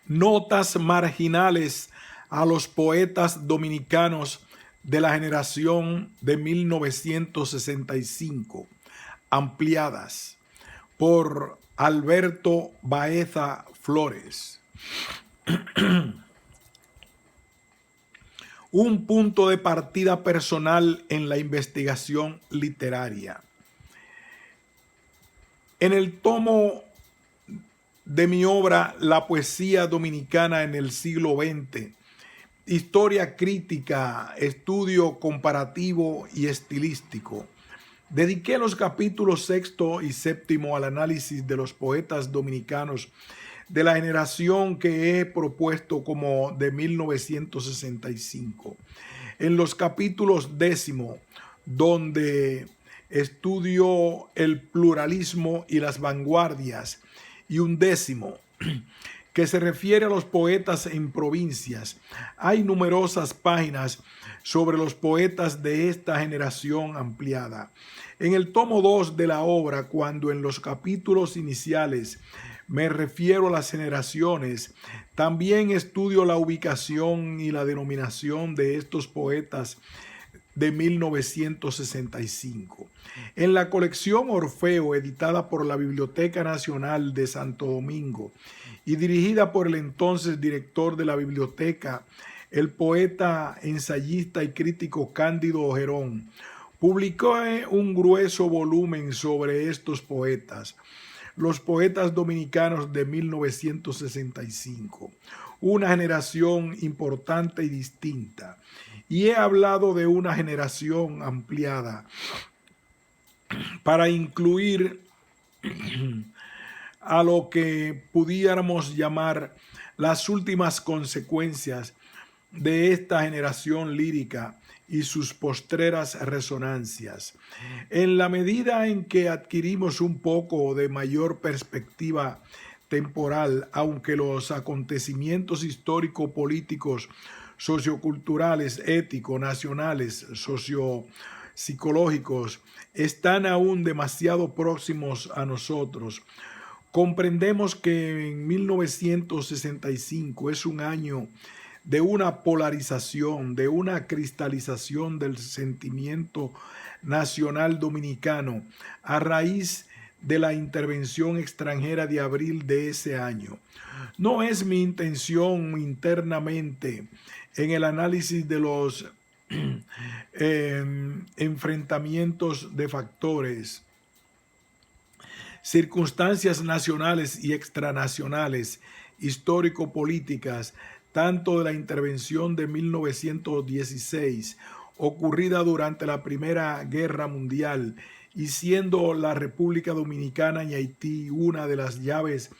Notas marginales a los poetas dominicanos de la generación de 1965, ampliadas por Alberto Baeza Flores. Un punto de partida personal en la investigación literaria. En el tomo de mi obra La poesía dominicana en el siglo XX, historia crítica, estudio comparativo y estilístico, dediqué los capítulos 6 y 7 al análisis de los poetas dominicanos de la generación que he propuesto como de 1965. En los capítulos 10, donde estudio el pluralismo y las vanguardias, y 11, que se refiere a los poetas en provincias. Hay numerosas páginas sobre los poetas de esta generación ampliada. En el tomo 2 de la obra, cuando en los capítulos iniciales me refiero a las generaciones, también estudio la ubicación y la denominación de estos poetas de 1965. En la colección Orfeo, editada por la Biblioteca Nacional de Santo Domingo y dirigida por el entonces director de la biblioteca, el poeta, ensayista y crítico Cándido Ojerón, publicó un grueso volumen sobre estos poetas, los poetas dominicanos de 1965, una generación importante y distinta. Y he hablado de una generación ampliada para incluir a lo que pudiéramos llamar las últimas consecuencias de esta generación lírica y sus postreras resonancias. En la medida en que adquirimos un poco de mayor perspectiva temporal, aunque los acontecimientos histórico-políticos, socioculturales, éticos, nacionales, sociopsicológicos están aún demasiado próximos a nosotros, comprendemos que en 1965 es un año de una polarización, de una cristalización del sentimiento nacional dominicano a raíz de la intervención extranjera de abril de ese año. No es mi intención internamente en el análisis de los enfrentamientos de factores, circunstancias nacionales y extranacionales, histórico-políticas, tanto de la intervención de 1916, ocurrida durante la Primera Guerra Mundial, y siendo la República Dominicana y Haití una de las llaves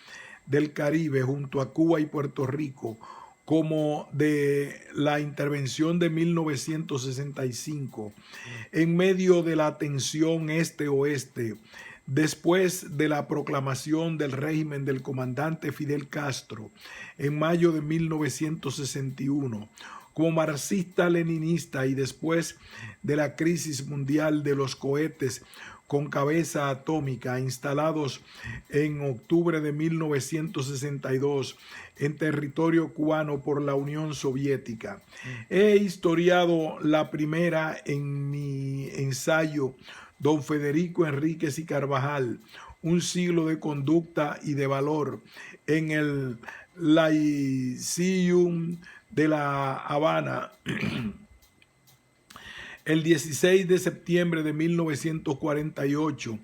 del Caribe junto a Cuba y Puerto Rico, como de la intervención de 1965, en medio de la tensión este-oeste, después de la proclamación del régimen del comandante Fidel Castro en mayo de 1961, como marxista-leninista, y después de la crisis mundial de los cohetes con cabeza atómica instalados en octubre de 1962 en territorio cubano por la Unión Soviética. He historiado la primera en mi ensayo Don Federico Enríquez y Carvajal, un siglo de conducta y de valor, en el Lyceum de La Habana, el 16 de septiembre de 1948,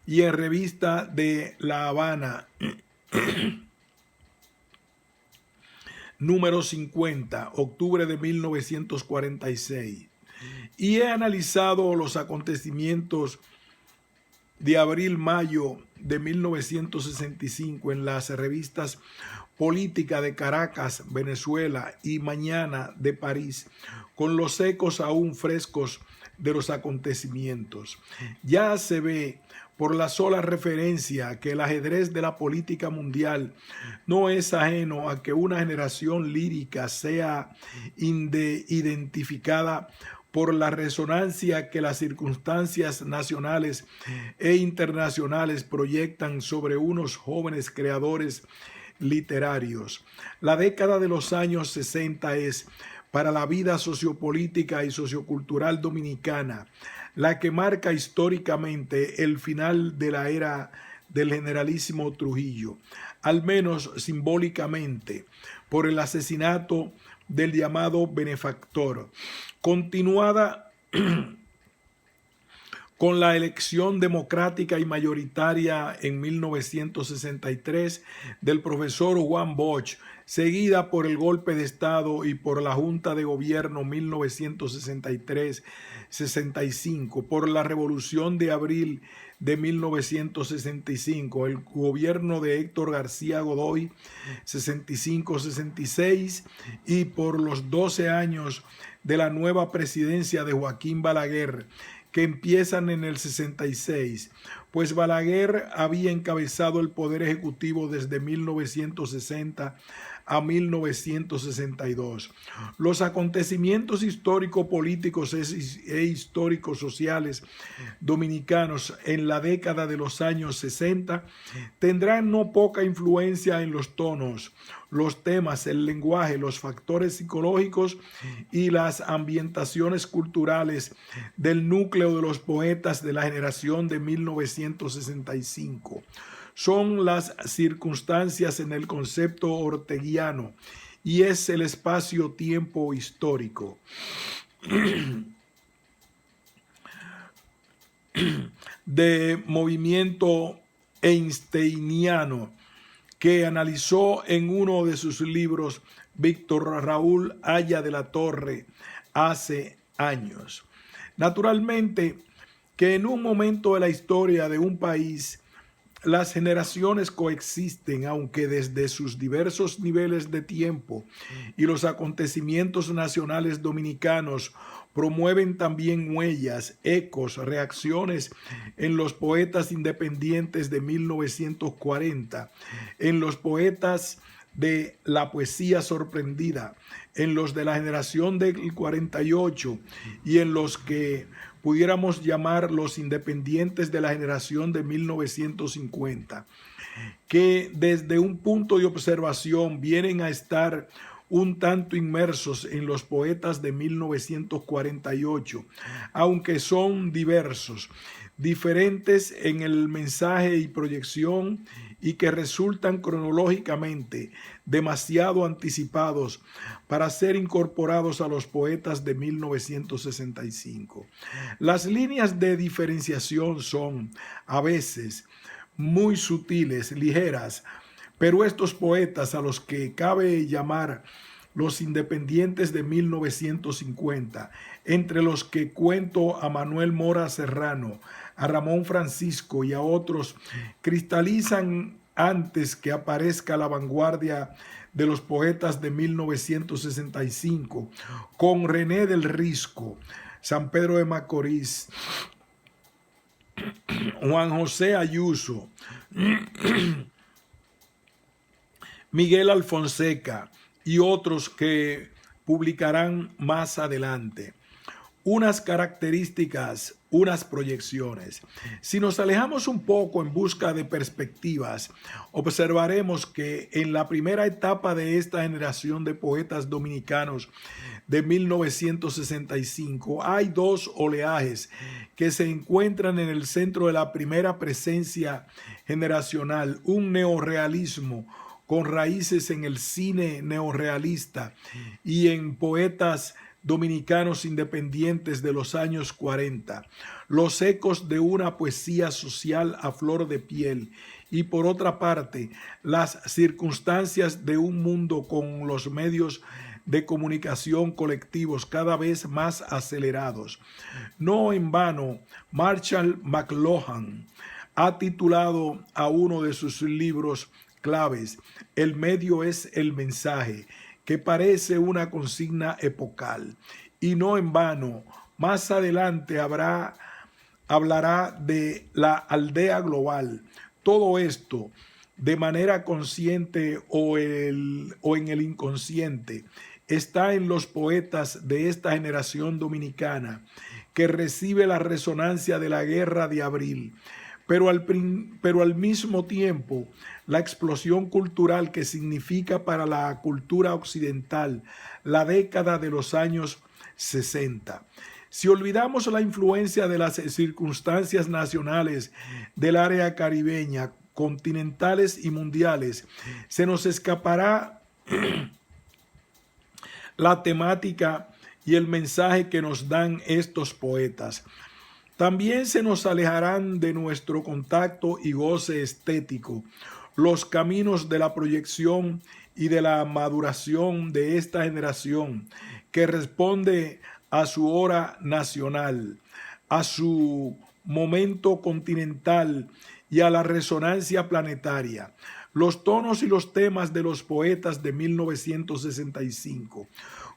y en Revista de La Habana, número 50, octubre de 1946. Y he analizado los acontecimientos de abril-mayo de 1965 en las revistas Política de Caracas, Venezuela, y Mañana de París, con los ecos aún frescos de los acontecimientos. Ya se ve por la sola referencia que el ajedrez de la política mundial no es ajeno a que una generación lírica sea identificada por la resonancia que las circunstancias nacionales e internacionales proyectan sobre unos jóvenes creadores literarios. La década de los años 60 es, para la vida sociopolítica y sociocultural dominicana, la que marca históricamente el final de la era del generalísimo Trujillo, al menos simbólicamente, por el asesinato del llamado benefactor, continuada con la elección democrática y mayoritaria en 1963 del profesor Juan Bosch, seguida por el golpe de Estado y por la Junta de Gobierno 1963-65, por la Revolución de Abril de 1965, el gobierno de Héctor García Godoy 65-66 y por los 12 años de la nueva presidencia de Joaquín Balaguer, que empiezan en el 66, pues Balaguer había encabezado el Poder Ejecutivo desde 1960 a 1962. Los acontecimientos histórico-políticos e histórico-sociales dominicanos en la década de los años 60 tendrán no poca influencia en los tonos, los temas, el lenguaje, los factores psicológicos y las ambientaciones culturales del núcleo de los poetas de la generación de 1965. Son las circunstancias en el concepto orteguiano y es el espacio-tiempo histórico de movimiento einsteiniano que analizó en uno de sus libros Víctor Raúl Haya de la Torre hace años. Naturalmente que en un momento de la historia de un país las generaciones coexisten, aunque desde sus diversos niveles de tiempo, y los acontecimientos nacionales dominicanos promueven también huellas, ecos, reacciones en los poetas independientes de 1940, en los poetas de la poesía sorprendida, en los de la generación del 48 y en los que pudiéramos llamar los independientes de la generación de 1950, que desde un punto de observación vienen a estar un tanto inmersos en los poetas de 1948, aunque son diversos, diferentes en el mensaje y proyección y que resultan cronológicamente demasiado anticipados para ser incorporados a los poetas de 1965. Las líneas de diferenciación son, a veces, muy sutiles, ligeras, pero estos poetas a los que cabe llamar los independientes de 1950, entre los que cuento a Manuel Mora Serrano, a Ramón Francisco y a otros, cristalizan antes que aparezca la vanguardia de los poetas de 1965, con René del Risco, San Pedro de Macorís, Juan José Ayuso, Miguel Alfonseca y otros que publicarán más adelante. Unas características, unas proyecciones. Si nos alejamos un poco en busca de perspectivas, observaremos que en la primera etapa de esta generación de poetas dominicanos de 1965 hay dos oleajes que se encuentran en el centro de la primera presencia generacional, un neorrealismo con raíces en el cine neorrealista y en poetas dominicanos independientes de los años 40, los ecos de una poesía social a flor de piel y por otra parte las circunstancias de un mundo con los medios de comunicación colectivos cada vez más acelerados. No en vano, Marshall McLuhan ha titulado a uno de sus libros claves, "El medio es el mensaje", que parece una consigna epocal. Y no en vano, más adelante hablará de la aldea global. Todo esto, de manera consciente o en el inconsciente, está en los poetas de esta generación dominicana, que recibe la resonancia de la Guerra de Abril, pero al mismo tiempo la explosión cultural que significa para la cultura occidental la década de los años 60. Si olvidamos la influencia de las circunstancias nacionales del área caribeña, continentales y mundiales, se nos escapará la temática y el mensaje que nos dan estos poetas. También se nos alejarán de nuestro contacto y goce estético los caminos de la proyección y de la maduración de esta generación que responde a su hora nacional, a su momento continental y a la resonancia planetaria. Los tonos y los temas de los poetas de 1965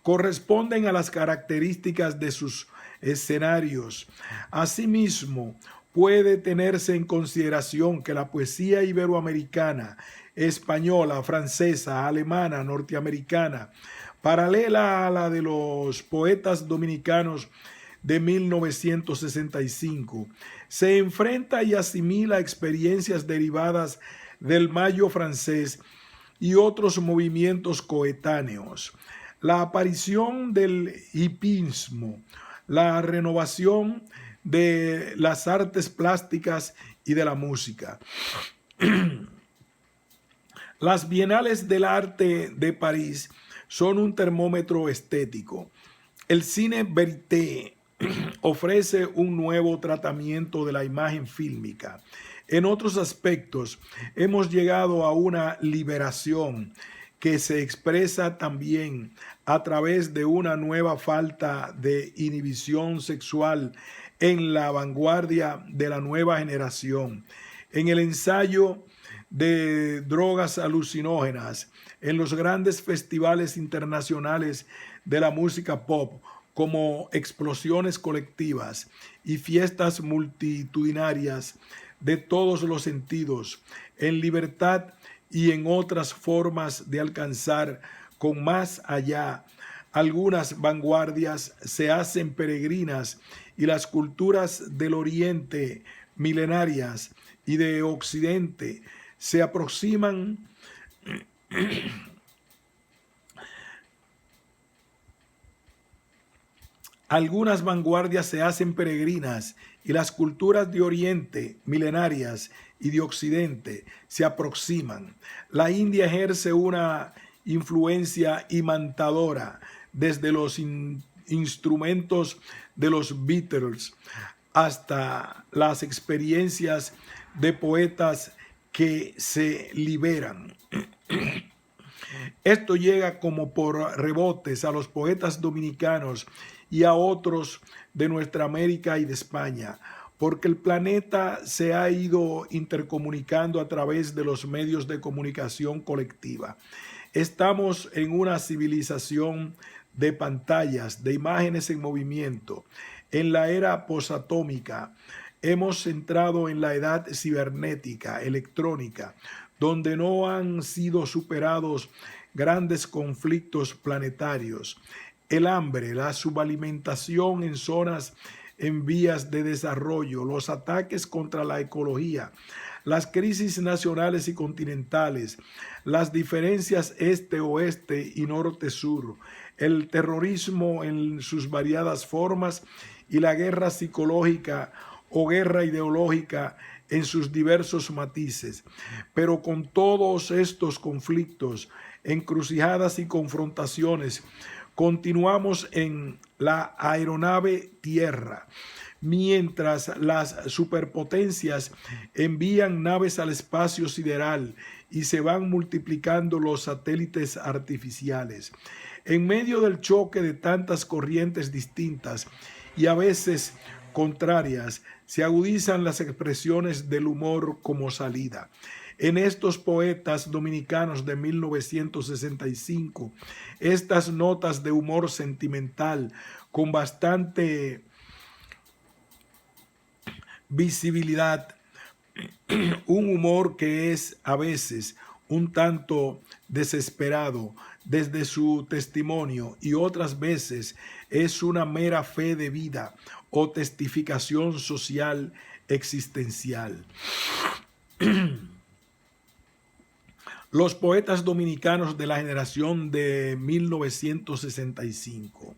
corresponden a las características de sus escenarios. Asimismo, puede tenerse en consideración que la poesía iberoamericana, española, francesa, alemana, norteamericana, paralela a la de los poetas dominicanos de 1965, se enfrenta y asimila experiencias derivadas del mayo francés y otros movimientos coetáneos. La aparición del hipismo, la renovación de las artes plásticas y de la música. Las Bienales del Arte de París son un termómetro estético. El cine verité ofrece un nuevo tratamiento de la imagen fílmica. En otros aspectos, hemos llegado a una liberación que se expresa también a través de una nueva falta de inhibición sexual en la vanguardia de la nueva generación, en el ensayo de drogas alucinógenas, en los grandes festivales internacionales de la música pop, como explosiones colectivas y fiestas multitudinarias de todos los sentidos, en libertad y en otras formas de alcanzar con más allá. Algunas vanguardias se hacen peregrinas y las culturas del Oriente milenarias y de Occidente se aproximan Algunas vanguardias se hacen peregrinas y las culturas de Oriente, milenarias, y de Occidente se aproximan. La India ejerce una influencia imantadora desde los instrumentos de los Beatles hasta las experiencias de poetas que se liberan. Esto llega como por rebotes a los poetas dominicanos y a otros de nuestra América y de España, porque el planeta se ha ido intercomunicando a través de los medios de comunicación colectiva. Estamos en una civilización de pantallas, de imágenes en movimiento. En la era posatómica hemos entrado en la edad cibernética, electrónica, donde no han sido superados grandes conflictos planetarios. El hambre, la subalimentación en zonas en vías de desarrollo, los ataques contra la ecología, las crisis nacionales y continentales, las diferencias este-oeste y norte-sur, el terrorismo en sus variadas formas y la guerra psicológica o guerra ideológica en sus diversos matices. Pero con todos estos conflictos, encrucijadas y confrontaciones, continuamos en la aeronave Tierra, mientras las superpotencias envían naves al espacio sideral y se van multiplicando los satélites artificiales. En medio del choque de tantas corrientes distintas y a veces contrarias, se agudizan las expresiones del humor como salida. En estos poetas dominicanos de 1965, estas notas de humor sentimental con bastante visibilidad, un humor que es a veces un tanto desesperado desde su testimonio y otras veces es una mera fe de vida o testificación social existencial. Los poetas dominicanos de la generación de 1965.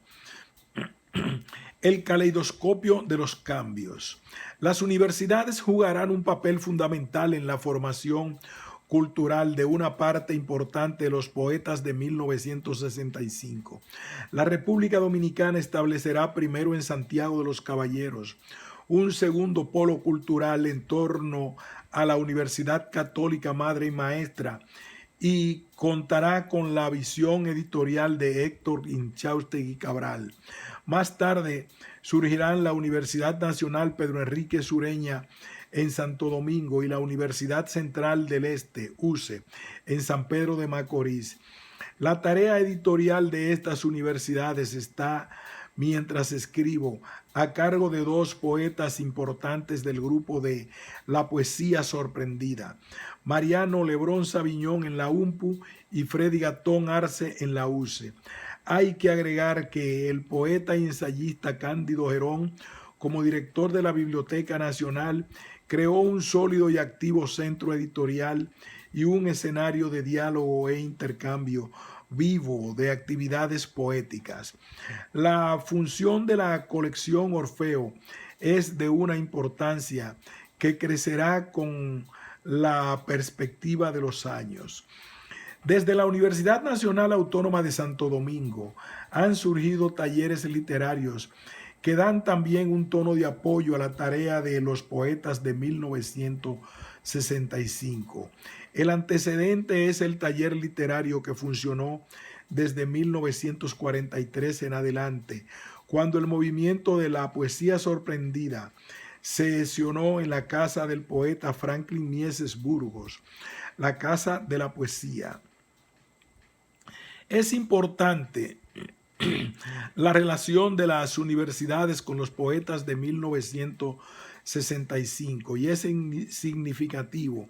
El caleidoscopio de los cambios. Las universidades jugarán un papel fundamental en la formación cultural de una parte importante de los poetas de 1965. La República Dominicana establecerá primero en Santiago de los Caballeros un segundo polo cultural en torno a la Universidad Católica Madre y Maestra y contará con la visión editorial de Héctor Inchaustegui Cabral. Más tarde surgirán la Universidad Nacional Pedro Enrique Sureña en Santo Domingo y la Universidad Central del Este, UCE, en San Pedro de Macorís. La tarea editorial de estas universidades está, mientras escribo, a cargo de dos poetas importantes del grupo de la poesía sorprendida, Mariano Lebrón Sabiñón en la UMPU y Freddy Gatón Arce en la UCE. Hay que agregar que el poeta y ensayista Cándido Gerón, como director de la Biblioteca Nacional, creó un sólido y activo centro editorial y un escenario de diálogo e intercambio vivo de actividades poéticas. La función de la colección Orfeo es de una importancia que crecerá con la perspectiva de los años. Desde la Universidad Nacional Autónoma de Santo Domingo han surgido talleres literarios que dan también un tono de apoyo a la tarea de los poetas de 1965. El antecedente es el taller literario que funcionó desde 1943 en adelante, cuando el movimiento de la poesía sorprendida se sesionó en la casa del poeta Franklin Mieses Burgos, la Casa de la Poesía. Es importante la relación de las universidades con los poetas de 1965 y es significativo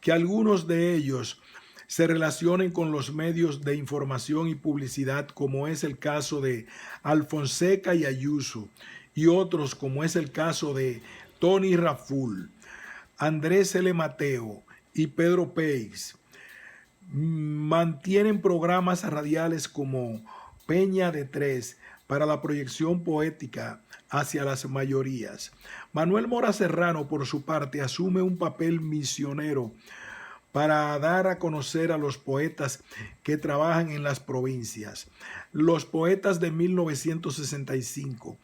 que algunos de ellos se relacionen con los medios de información y publicidad, como es el caso de Alfonseca y Ayuso, y otros como es el caso de Tony Raful, Andrés L. Mateo y Pedro Peix. Mantienen programas radiales como Peña de Tres para la proyección poética hacia las mayorías. Manuel Mora Serrano, por su parte, asume un papel misionero para dar a conocer a los poetas que trabajan en las provincias. Los poetas de 1965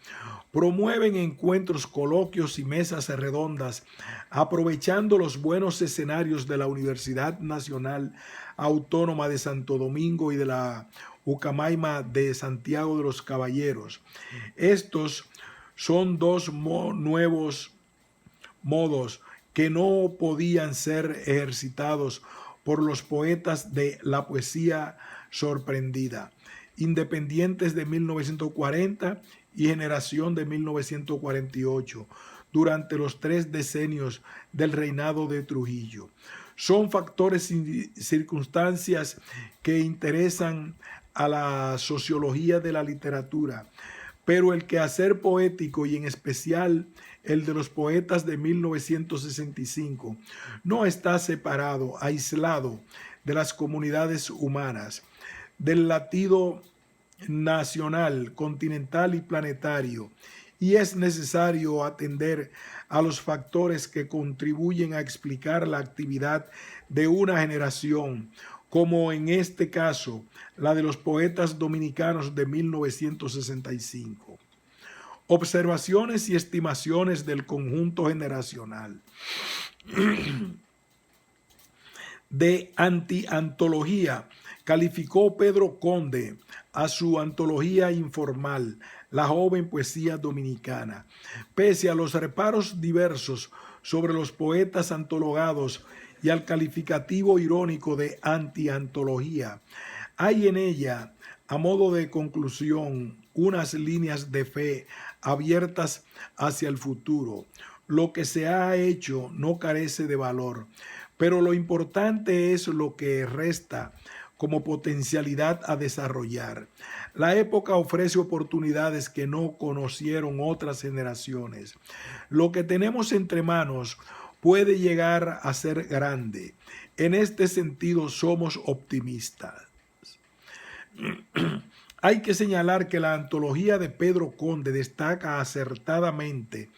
promueven encuentros, coloquios y mesas redondas, aprovechando los buenos escenarios de la Universidad Nacional Autónoma de Santo Domingo y de la Ucamaima de Santiago de los Caballeros. Estos son dos nuevos modos que no podían ser ejercitados por los poetas de la poesía sorprendida, independientes de 1940 y generación de 1948, durante los 3 decenios del reinado de Trujillo. Son factores y circunstancias que interesan a la sociología de la literatura, pero el quehacer poético y en especial el de los poetas de 1965 no está separado, aislado de las comunidades humanas, del latido nacional, continental y planetario, y es necesario atender a los factores que contribuyen a explicar la actividad de una generación, como en este caso la de los poetas dominicanos de 1965. Observaciones y estimaciones del conjunto generacional. De antiantología calificó Pedro Conde a su antología informal, La joven poesía dominicana. Pese a los reparos diversos sobre los poetas antologados y al calificativo irónico de antiantología, hay en ella, a modo de conclusión, unas líneas de fe abiertas hacia el futuro. Lo que se ha hecho no carece de valor, pero lo importante es lo que resta como potencialidad a desarrollar. La época ofrece oportunidades que no conocieron otras generaciones. Lo que tenemos entre manos puede llegar a ser grande. En este sentido, somos optimistas. Hay que señalar que la antología de Pedro Conde destaca acertadamente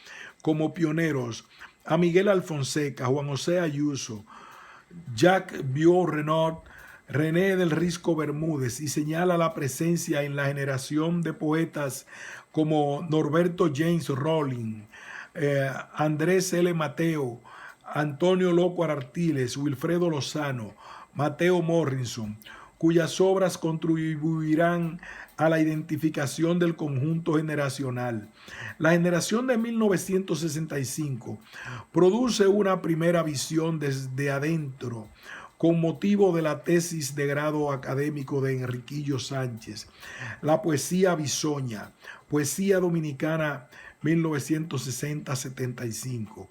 como pioneros a Miguel Alfonseca, Juan José Ayuso, Jacques Vieux-Renaud, René del Risco Bermúdez, y señala la presencia en la generación de poetas como Norberto James Rowling, Andrés L. Mateo, Antonio Loco Artiles, Wilfredo Lozano, Mateo Morrison, cuyas obras contribuirán a la identificación del conjunto generacional. La generación de 1965 produce una primera visión desde adentro con motivo de la tesis de grado académico de Enriquillo Sánchez, la poesía bisoña, poesía dominicana 1960-75,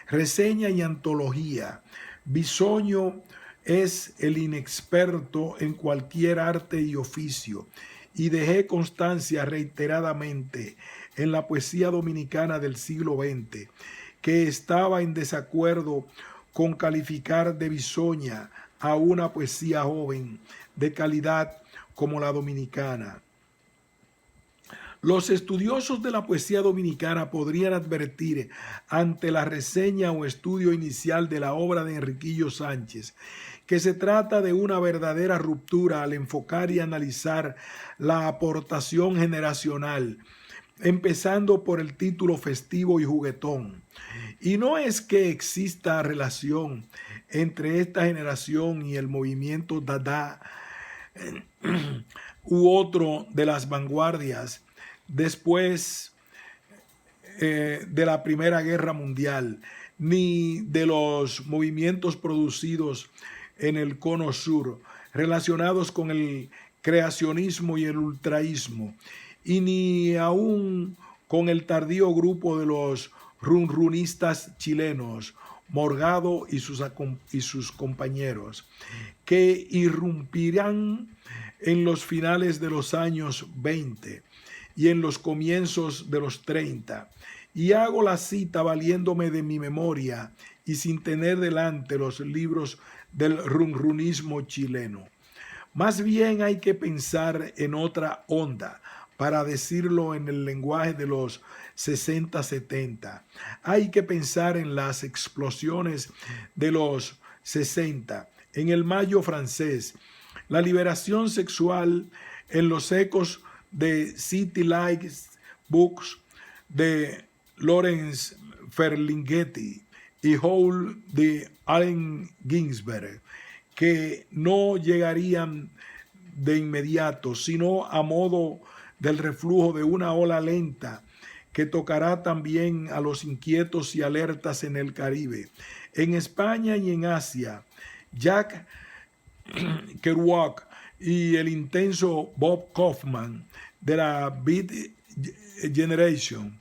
reseña y antología. Bisoño es el inexperto en cualquier arte y oficio, y dejé constancia reiteradamente en la poesía dominicana del siglo XX que estaba en desacuerdo con calificar de bisoña a una poesía joven de calidad como la dominicana. Los estudiosos de la poesía dominicana podrían advertir ante la reseña o estudio inicial de la obra de Enriquillo Sánchez que se trata de una verdadera ruptura al enfocar y analizar la aportación generacional, empezando por el título festivo y juguetón. Y no es que exista relación entre esta generación y el movimiento Dada u otro de las vanguardias después de la Primera Guerra Mundial, ni de los movimientos producidos en el Cono Sur relacionados con el creacionismo y el ultraísmo, y ni aún con el tardío grupo de los runrunistas chilenos, Morgado y sus compañeros, que irrumpirán en los finales de los años 20 y en los comienzos de los 30. Y hago la cita valiéndome de mi memoria y sin tener delante los libros del runrunismo chileno. Más bien hay que pensar en otra onda, para decirlo en el lenguaje de los 60-70. Hay que pensar en las explosiones de los 60, en el Mayo francés, la liberación sexual en los ecos de City Lights Books de Lawrence Ferlinghetti y Howl de Allen Ginsberg, que no llegarían de inmediato, sino a modo del reflujo de una ola lenta que tocará también a los inquietos y alertas en el Caribe, en España y en Asia. Jack Kerouac y el intenso Bob Kaufman de la Beat Generation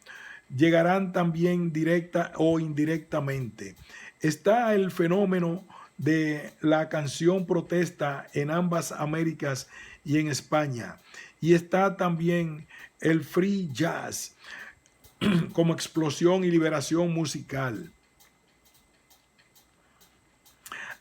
llegarán también directa o indirectamente. Está el fenómeno de la canción protesta en ambas Américas y en España. Y está también el free jazz como explosión y liberación musical.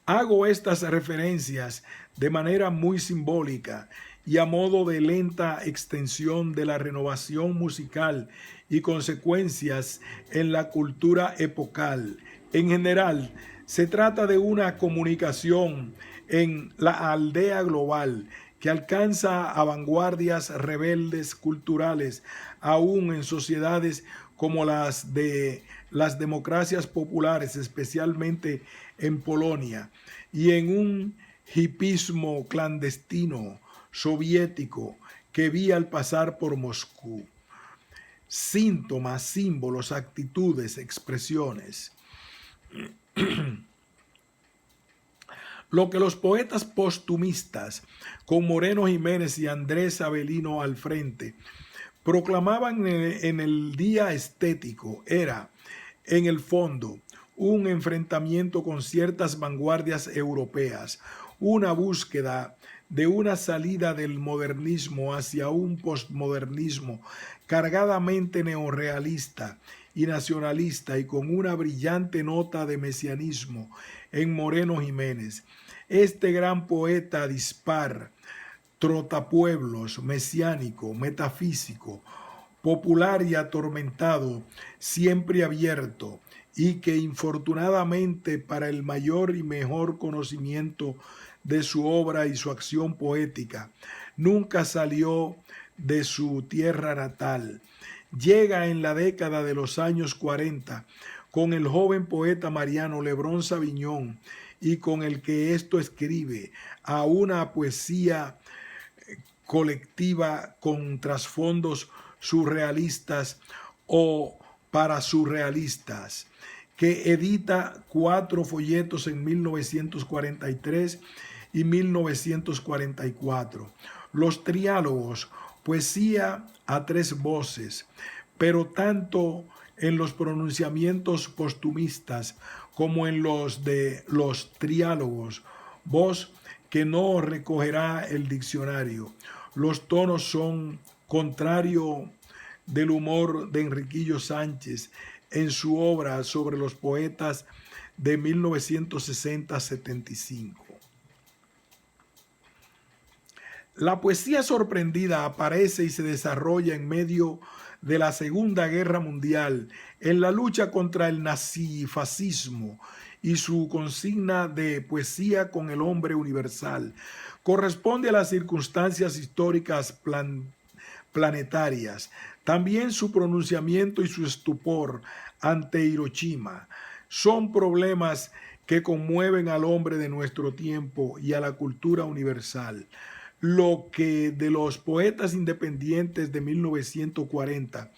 Hago estas referencias de manera muy simbólica y a modo de lenta extensión de la renovación musical y consecuencias en la cultura epocal. En general, se trata de una comunicación en la aldea global que alcanza a vanguardias rebeldes culturales, aún en sociedades como las de las democracias populares, especialmente en Polonia, y en un hipismo clandestino soviético que vi al pasar por Moscú. Síntomas, símbolos, actitudes, expresiones. Lo que los poetas postumistas, con Moreno Jiménez y Andrés Avelino al frente, proclamaban en el día estético era, en el fondo, un enfrentamiento con ciertas vanguardias europeas, una búsqueda de una salida del modernismo hacia un postmodernismo cargadamente neorrealista y nacionalista y con una brillante nota de mesianismo en Moreno Jiménez. Este gran poeta dispar, trotapueblos, mesiánico, metafísico, popular y atormentado, siempre abierto, y que infortunadamente para el mayor y mejor conocimiento de su obra y su acción poética, nunca salió de su tierra natal. Llega en la década de los años 40 con el joven poeta Mariano Lebrón Saviñón y con el que esto escribe a una poesía colectiva con trasfondos surrealistas o parasurrealistas, que edita 4 folletos en 1943 y 1944. Los triálogos, poesía a 3 voces, pero tanto en los pronunciamientos postumistas como en los de los triálogos, voz que no recogerá el diccionario. Los tonos son contrario del humor de Enriquillo Sánchez en su obra sobre los poetas de 1960-75. La poesía sorprendida aparece y se desarrolla en medio de la Segunda Guerra Mundial, en la lucha contra el nazifascismo, y su consigna de poesía con el hombre universal corresponde a las circunstancias históricas planetarias. También su pronunciamiento y su estupor ante Hiroshima son problemas que conmueven al hombre de nuestro tiempo y a la cultura universal. Lo que de los poetas independientes de 1940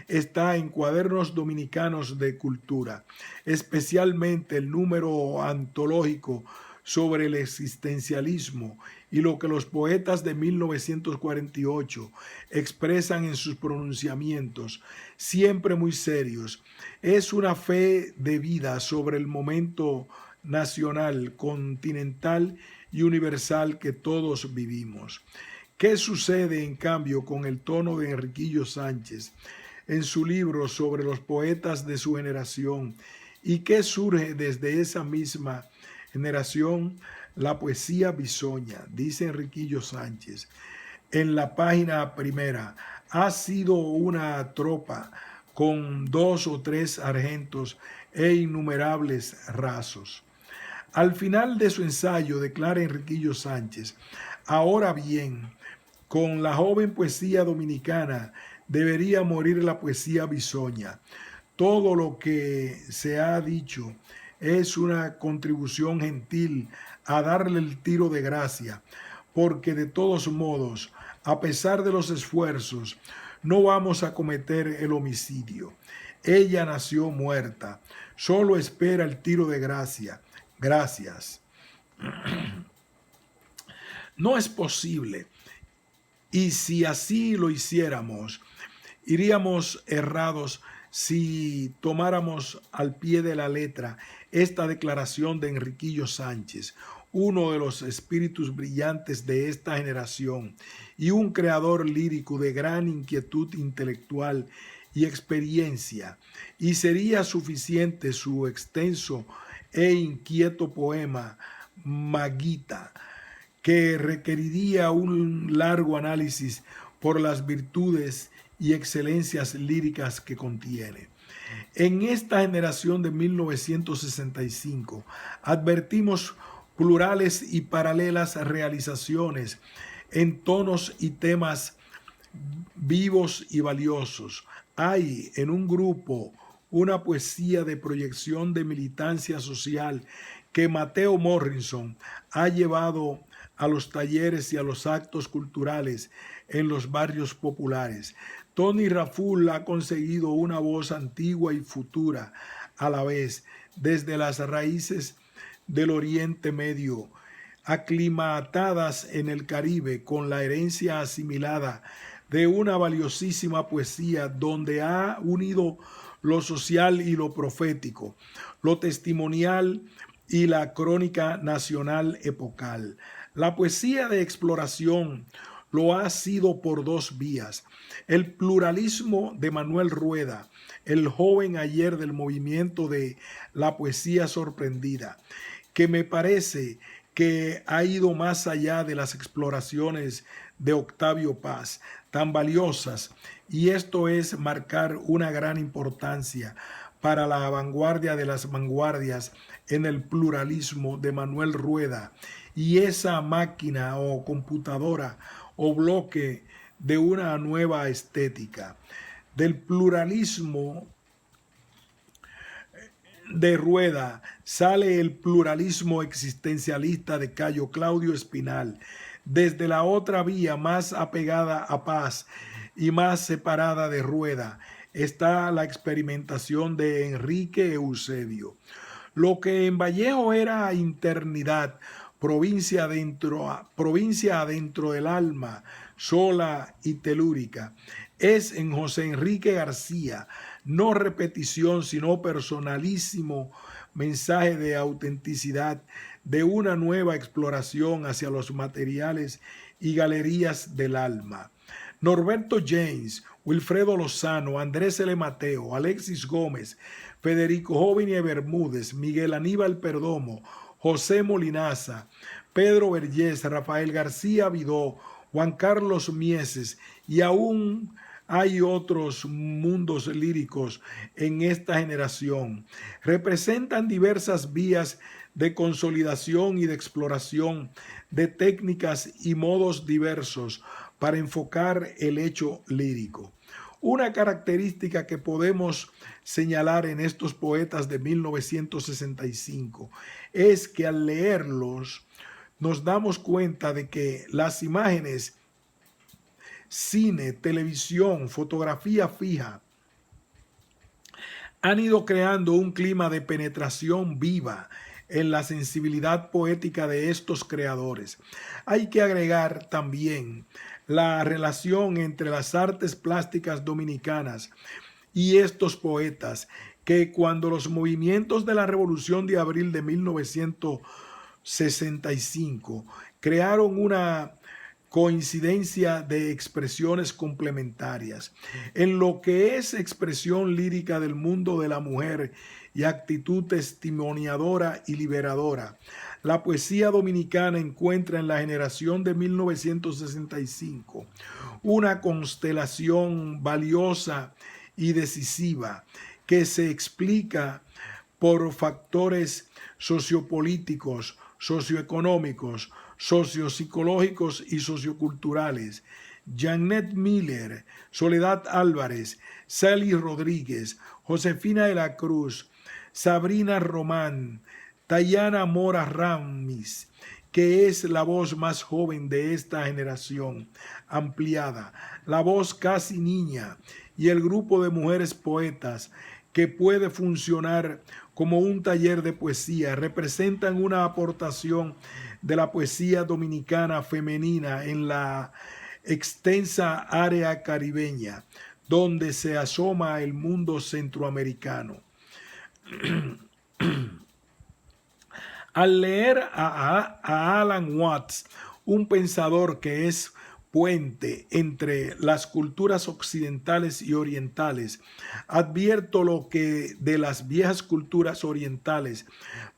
está en Cuadernos Dominicanos de Cultura, especialmente el número antológico sobre el existencialismo y lo que los poetas de 1948 expresan en sus pronunciamientos, siempre muy serios. Es una fe de vida sobre el momento nacional, continental y universal que todos vivimos. ¿Qué sucede, en cambio, con el tono de Enriquillo Sánchez en su libro sobre los poetas de su generación? ¿Y qué surge desde esa misma generación? La poesía bisoña, dice Enriquillo Sánchez en la página primera, ha sido una tropa con 2 o 3 sargentos e innumerables rasos. Al final de su ensayo declara Enriquillo Sánchez: ahora bien, con la joven poesía dominicana debería morir la poesía bisoña. Todo lo que se ha dicho es una contribución gentil a darle el tiro de gracia, porque de todos modos, a pesar de los esfuerzos, no vamos a cometer el homicidio. Ella nació muerta, solo espera el tiro de gracia. Gracias. No es posible, y si así lo hiciéramos, iríamos errados si tomáramos al pie de la letra esta declaración de Enriquillo Sánchez, uno de los espíritus brillantes de esta generación y un creador lírico de gran inquietud intelectual y experiencia, y sería suficiente su extenso e inquieto poema Maguita, que requeriría un largo análisis por las virtudes y excelencias líricas que contiene. En esta generación de 1965 advertimos plurales y paralelas realizaciones en tonos y temas vivos y valiosos. Hay en un grupo una poesía de proyección de militancia social que Mateo Morrison ha llevado a los talleres y a los actos culturales en los barrios populares. Tony Raful ha conseguido una voz antigua y futura a la vez, desde las raíces del Oriente Medio, aclimatadas en el Caribe con la herencia asimilada de una valiosísima poesía donde ha unido lo social y lo profético, lo testimonial y la crónica nacional epocal. La poesía de exploración lo ha sido por dos vías: el pluralismo de Manuel Rueda, el joven ayer del movimiento de la poesía sorprendida, que me parece que ha ido más allá de las exploraciones de Octavio Paz, tan valiosas, y esto es marcar una gran importancia para la vanguardia de las vanguardias en el pluralismo de Manuel Rueda, y esa máquina o computadora o bloque de una nueva estética. Del pluralismo de Rueda sale el pluralismo existencialista de Cayo Claudio Espinal. Desde la otra vía más apegada a Paz y más separada de Rueda está la experimentación de Enrique Eusebio. Lo que en Vallejo era internidad, provincia adentro del alma, sola y telúrica, es en José Enrique García, no repetición, sino personalísimo mensaje de autenticidad, de una nueva exploración hacia los materiales y galerías del alma. Norberto James, Wilfredo Lozano, Andrés L. Mateo, Alexis Gómez, Federico Jovine Bermúdez, Miguel Aníbal Perdomo, José Molinaza, Pedro Vergés, Rafael García Vidó, Juan Carlos Mieses, y aún hay otros mundos líricos en esta generación. Representan diversas vías de consolidación y de exploración de técnicas y modos diversos para enfocar el hecho lírico. Una característica que podemos señalar en estos poetas de 1965 es que al leerlos nos damos cuenta de que las imágenes, cine, televisión, fotografía fija, han ido creando un clima de penetración viva en la sensibilidad poética de estos creadores. Hay que agregar también la relación entre las artes plásticas dominicanas y estos poetas, que cuando los movimientos de la Revolución de Abril de 1965 crearon una coincidencia de expresiones complementarias en lo que es expresión lírica del mundo de la mujer y actitud testimoniadora y liberadora. La poesía dominicana encuentra en la generación de 1965 una constelación valiosa y decisiva que se explica por factores sociopolíticos, socioeconómicos, sociopsicológicos y socioculturales. Janet Miller, Soledad Álvarez, Sally Rodríguez, Josefina de la Cruz, Sabrina Román, Tayana Mora Ramis, que es la voz más joven de esta generación ampliada, la voz casi niña, y el grupo de mujeres poetas que puede funcionar como un taller de poesía, representan una aportación de la poesía dominicana femenina en la extensa área caribeña, donde se asoma el mundo centroamericano. Al leer a Alan Watts, un pensador que es puente entre las culturas occidentales y orientales, advierto lo que de las viejas culturas orientales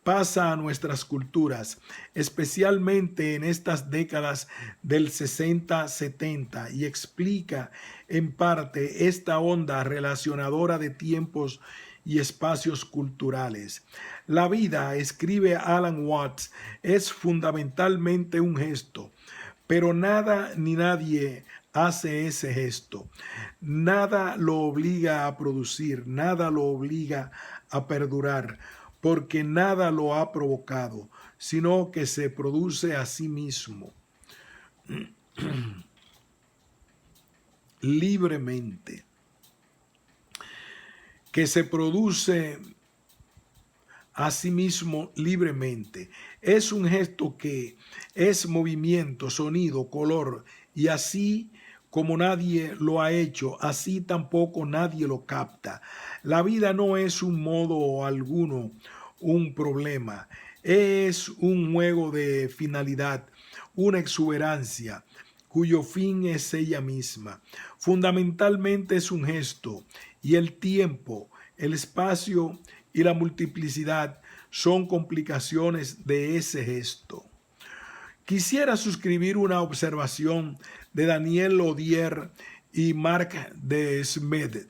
pasa a nuestras culturas, especialmente en estas décadas del 60-70, y explica en parte esta onda relacionadora de tiempos y espacios culturales. La vida, escribe Alan Watts, es fundamentalmente un gesto, pero nada ni nadie hace ese gesto. Nada lo obliga a producir, nada lo obliga a perdurar, porque nada lo ha provocado, sino que se produce a sí mismo, libremente, que se produce a sí mismo libremente. Es un gesto que es movimiento, sonido, color, y así como nadie lo ha hecho, así tampoco nadie lo capta. La vida no es un modo alguno un problema. Es un juego de finalidad, una exuberancia cuyo fin es ella misma. Fundamentalmente es un gesto, y el tiempo, el espacio y la multiplicidad son complicaciones de ese gesto. Quisiera suscribir una observación de Daniel Odier y Marc de Smedt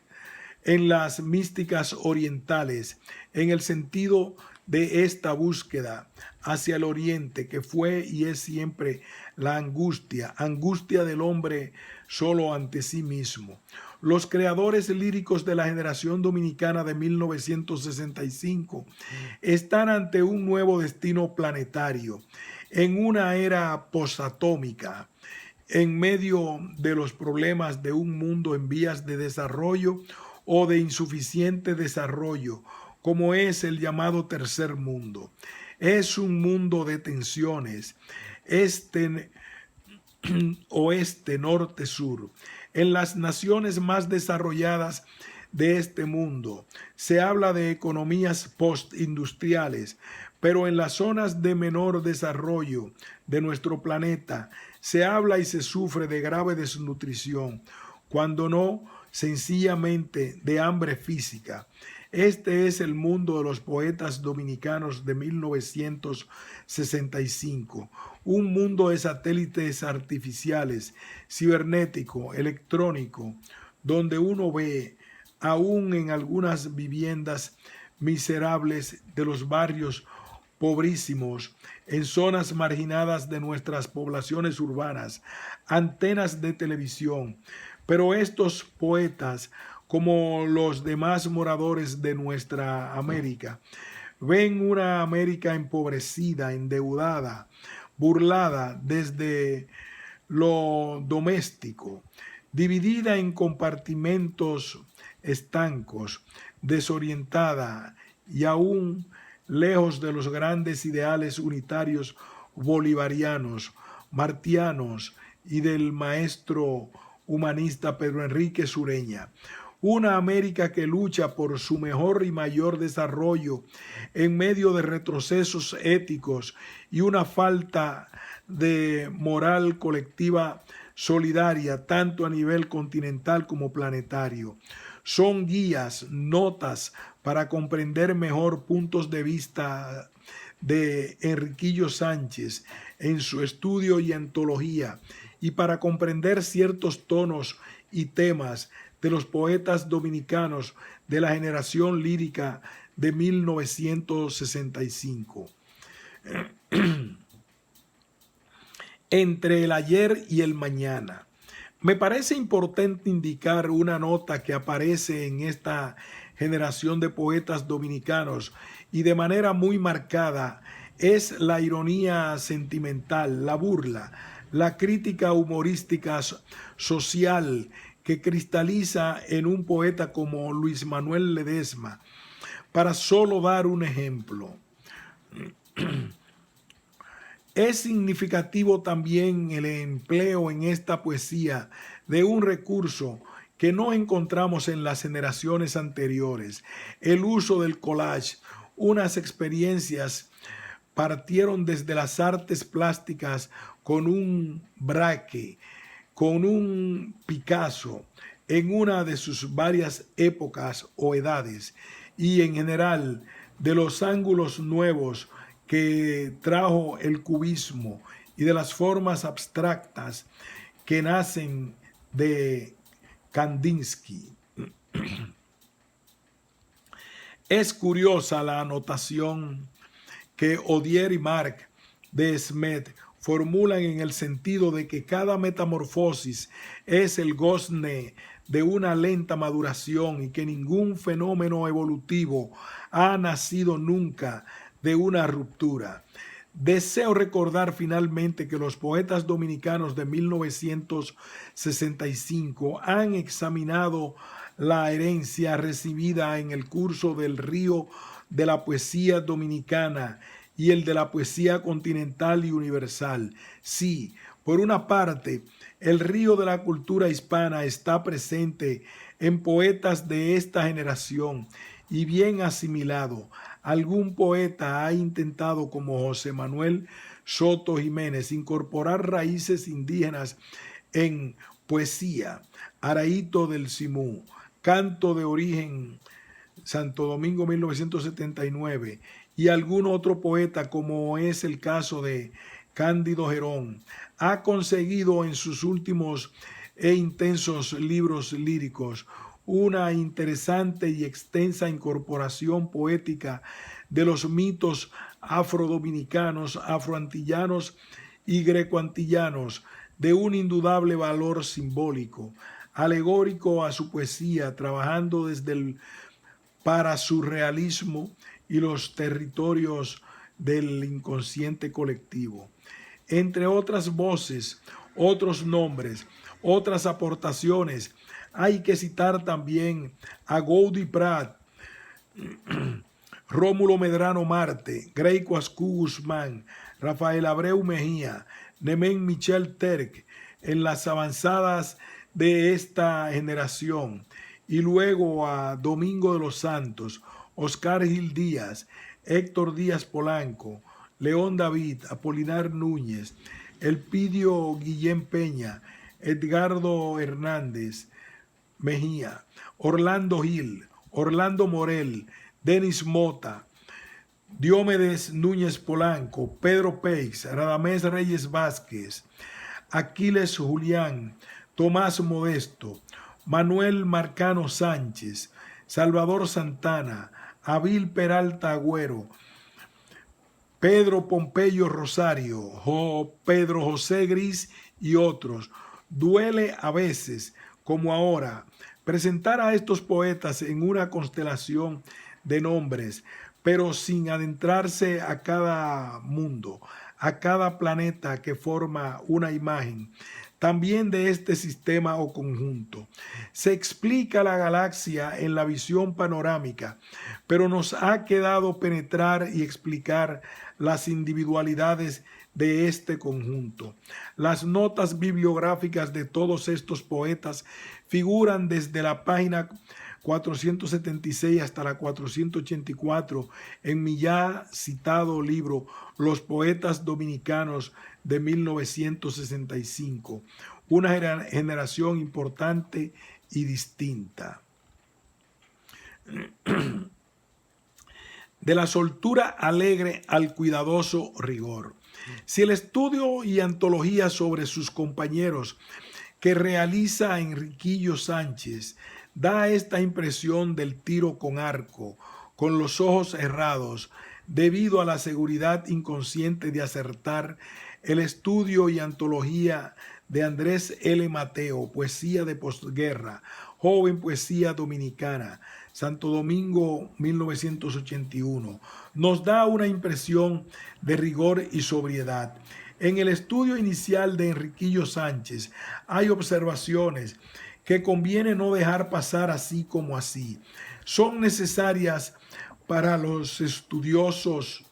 en las místicas orientales, en el sentido de esta búsqueda hacia el oriente, que fue y es siempre la angustia del hombre solo ante sí mismo. Los creadores líricos de la generación dominicana de 1965 están ante un nuevo destino planetario, en una era posatómica, en medio de los problemas de un mundo en vías de desarrollo o de insuficiente desarrollo, como es el llamado tercer mundo. Es un mundo de tensiones, este, oeste, norte, sur. En las naciones más desarrolladas de este mundo se habla de economías postindustriales, pero en las zonas de menor desarrollo de nuestro planeta se habla y se sufre de grave desnutrición, cuando no sencillamente de hambre física. Este es el mundo de los poetas dominicanos de 1965, un mundo de satélites artificiales, cibernético, electrónico, donde uno ve, aún en algunas viviendas miserables de los barrios pobrísimos, en zonas marginadas de nuestras poblaciones urbanas, antenas de televisión. Pero estos poetas, como los demás moradores de nuestra América, ven una América empobrecida, endeudada, burlada desde lo doméstico, dividida en compartimentos estancos, desorientada y aún lejos de los grandes ideales unitarios bolivarianos, martianos y del maestro humanista Pedro Enrique Sureña. Una América que lucha por su mejor y mayor desarrollo en medio de retrocesos éticos y una falta de moral colectiva solidaria, tanto a nivel continental como planetario. Son guías, notas para comprender mejor puntos de vista de Enriquillo Sánchez en su estudio y antología, y para comprender ciertos tonos y temas de los poetas dominicanos de la generación lírica de 1965. Entre el ayer y el mañana. Me parece importante indicar una nota que aparece en esta generación de poetas dominicanos y de manera muy marcada es la ironía sentimental, la burla, la crítica humorística social que cristaliza en un poeta como Luis Manuel Ledesma. Para solo dar un ejemplo, es significativo también el empleo en esta poesía de un recurso que no encontramos en las generaciones anteriores, el uso del collage. Unas experiencias partieron desde las artes plásticas con un Braque, con un Picasso, en una de sus varias épocas o edades, y en general de los ángulos nuevos que trajo el cubismo y de las formas abstractas que nacen de Kandinsky. Es curiosa la anotación que Odier y Marc de Smedt formulan en el sentido de que cada metamorfosis es el gozne de una lenta maduración y que ningún fenómeno evolutivo ha nacido nunca de una ruptura. Deseo recordar finalmente que los poetas dominicanos de 1965 han examinado la herencia recibida en el curso del río de la poesía dominicana y el de la poesía continental y universal. Sí, por una parte, el río de la cultura hispana está presente en poetas de esta generación y bien asimilado. Algún poeta ha intentado, como José Manuel Soto Jiménez, incorporar raíces indígenas en poesía. Araíto del Simú, Canto de Origen, Santo Domingo 1979, y algún otro poeta, como es el caso de Cándido Gerón, ha conseguido en sus últimos e intensos libros líricos una interesante y extensa incorporación poética de los mitos afrodominicanos, afroantillanos y grecoantillanos, de un indudable valor simbólico, alegórico a su poesía, trabajando desde el parasurrealismo y los territorios del inconsciente colectivo. Entre otras voces, otros nombres, otras aportaciones, hay que citar también a Gaudí Prat, Rómulo Medrano Marte, Grey Cuascú Guzmán, Rafael Abreu Mejía, Nemén Michel Terk, en las avanzadas de esta generación, y luego a Domingo de los Santos, Oscar Gil Díaz, Héctor Díaz Polanco, León David, Apolinar Núñez, Elpidio Guillén Peña, Edgardo Hernández Mejía, Orlando Gil, Orlando Morel, Denis Mota, Diomedes Núñez Polanco, Pedro Peix, Radamés Reyes Vázquez, Aquiles Julián, Tomás Modesto, Manuel Marcano Sánchez, Salvador Santana, Abil Peralta Agüero, Pedro Pompeyo Rosario, Pedro José Gris y otros. Duele a veces, como ahora, presentar a estos poetas en una constelación de nombres, pero sin adentrarse a cada mundo, a cada planeta que forma una imagen, también de este sistema o conjunto. Se explica la galaxia en la visión panorámica, pero nos ha quedado penetrar y explicar las individualidades de este conjunto. Las notas bibliográficas de todos estos poetas figuran desde la página 476 hasta la 484 en mi ya citado libro Los Poetas Dominicanos de 1965, una generación importante y distinta. De la soltura alegre al cuidadoso rigor. Si el estudio y antología sobre sus compañeros que realiza Enriquillo Sánchez da esta impresión del tiro con arco, con los ojos cerrados, debido a la seguridad inconsciente de acertar, el estudio y antología de Andrés L. Mateo, Poesía de Postguerra, Joven Poesía Dominicana, Santo Domingo 1981, nos da una impresión de rigor y sobriedad. En el estudio inicial de Enriquillo Sánchez hay observaciones que conviene no dejar pasar así como así. Son necesarias para los estudiosos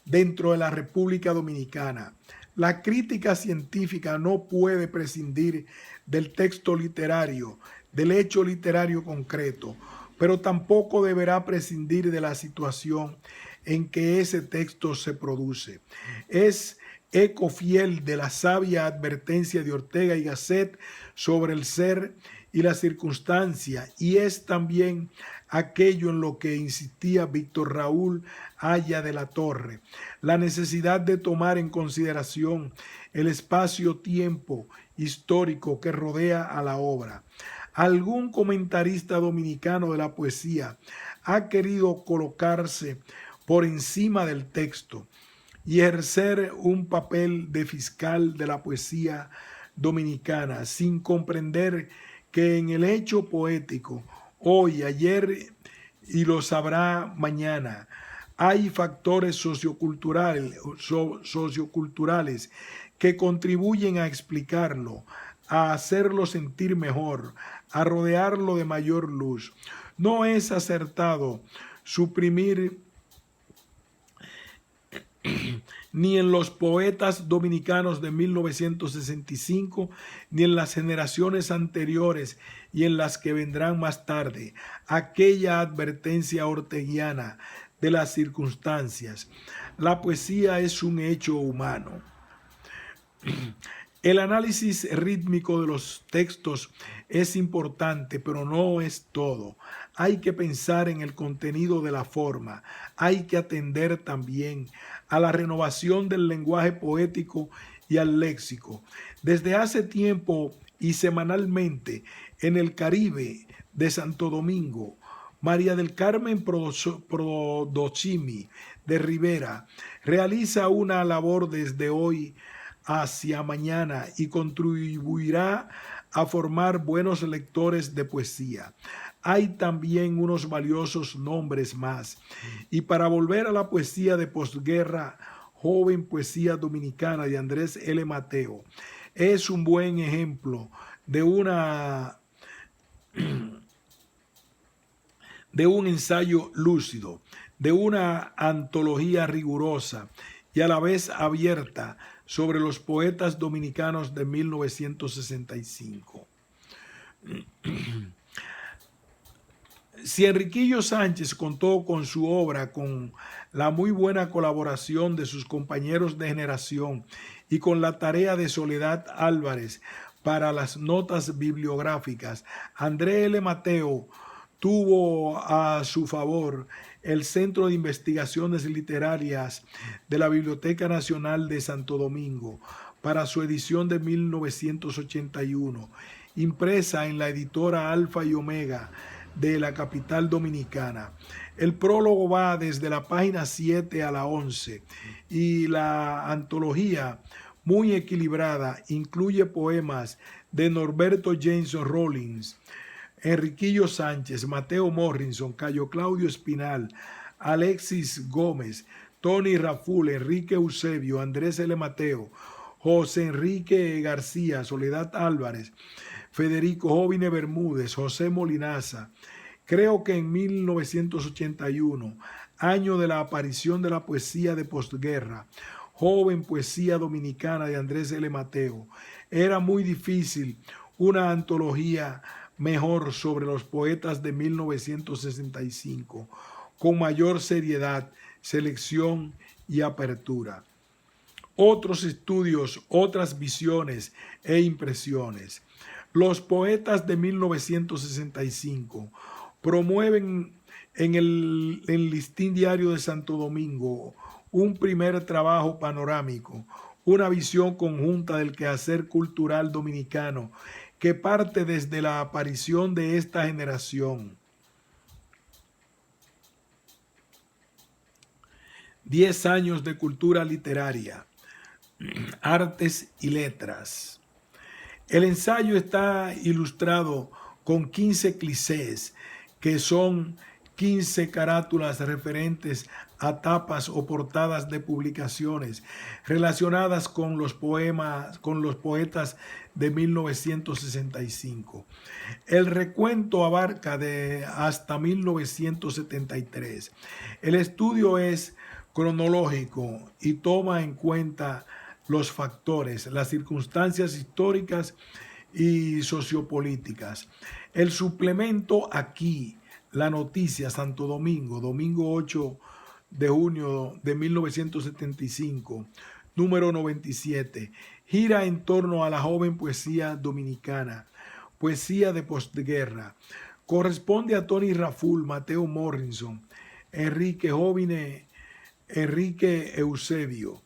dentro de la República Dominicana. La crítica científica no puede prescindir del texto literario, del hecho literario concreto, pero tampoco deberá prescindir de la situación en que ese texto se produce. Es eco fiel de la sabia advertencia de Ortega y Gasset sobre el ser y la circunstancia, y es también aquello en lo que insistía Víctor Raúl Haya de la Torre, la necesidad de tomar en consideración el espacio-tiempo histórico que rodea a la obra. Algún comentarista dominicano de la poesía ha querido colocarse por encima del texto y ejercer un papel de fiscal de la poesía dominicana, sin comprender que en el hecho poético, hoy, ayer y lo sabrá mañana, hay factores socioculturales que contribuyen a explicarlo, a hacerlo sentir mejor, a rodearlo de mayor luz. No es acertado suprimir ni en los poetas dominicanos de 1965, ni en las generaciones anteriores y en las que vendrán más tarde, aquella advertencia orteguiana de las circunstancias. La poesía es un hecho humano. El análisis rítmico de los textos es importante, pero no es todo. Hay que pensar en el contenido de la forma. Hay que atender también a la renovación del lenguaje poético y al léxico. Desde hace tiempo y semanalmente en el Caribe de Santo Domingo, María del Carmen Prodochimi de Rivera realiza una labor desde hoy hacia mañana y contribuirá a formar buenos lectores de poesía. Hay también unos valiosos nombres más. Y para volver a la poesía de posguerra, Joven Poesía Dominicana de Andrés L. Mateo, es un buen ejemplo de un ensayo lúcido, de una antología rigurosa y a la vez abierta sobre los poetas dominicanos de 1965. Si Enriquillo Sánchez contó con su obra, con la muy buena colaboración de sus compañeros de generación y con la tarea de Soledad Álvarez para las notas bibliográficas, Andrés L. Mateo tuvo a su favor el Centro de Investigaciones Literarias de la Biblioteca Nacional de Santo Domingo para su edición de 1981, impresa en la editora Alfa y Omega de la capital dominicana. El prólogo va desde la página 7 a la 11 y la antología, muy equilibrada, incluye poemas de Norberto Jameson Rollins, Enriquillo Sánchez, Mateo Morrison, Cayo Claudio Espinal, Alexis Gómez, Tony Raful, Enrique Eusebio, Andrés L. Mateo, José Enrique García, Soledad Álvarez, Federico Jovine Bermúdez, José Molinaza. Creo que en 1981, año de la aparición de la poesía de posguerra, Joven Poesía Dominicana de Andrés L. Mateo, era muy difícil una antología mejor sobre los poetas de 1965, con mayor seriedad, selección y apertura. Otros estudios, otras visiones e impresiones. Los poetas de 1965 promueven en el Listín Diario de Santo Domingo un primer trabajo panorámico, una visión conjunta del quehacer cultural dominicano que parte desde la aparición de esta generación. 10 años de cultura literaria, artes y letras. El ensayo está ilustrado con 15 clichés, que son 15 carátulas referentes a tapas o portadas de publicaciones relacionadas con los poetas de 1965. El recuento abarca hasta 1973. El estudio es cronológico y toma en cuenta los factores, las circunstancias históricas y sociopolíticas. El suplemento aquí, la noticia, Santo Domingo, domingo 8 de junio de 1975, número 97, gira en torno a la joven poesía dominicana, poesía de postguerra. Corresponde a Tony Raful, Mateo Morrison, Enrique Eusebio.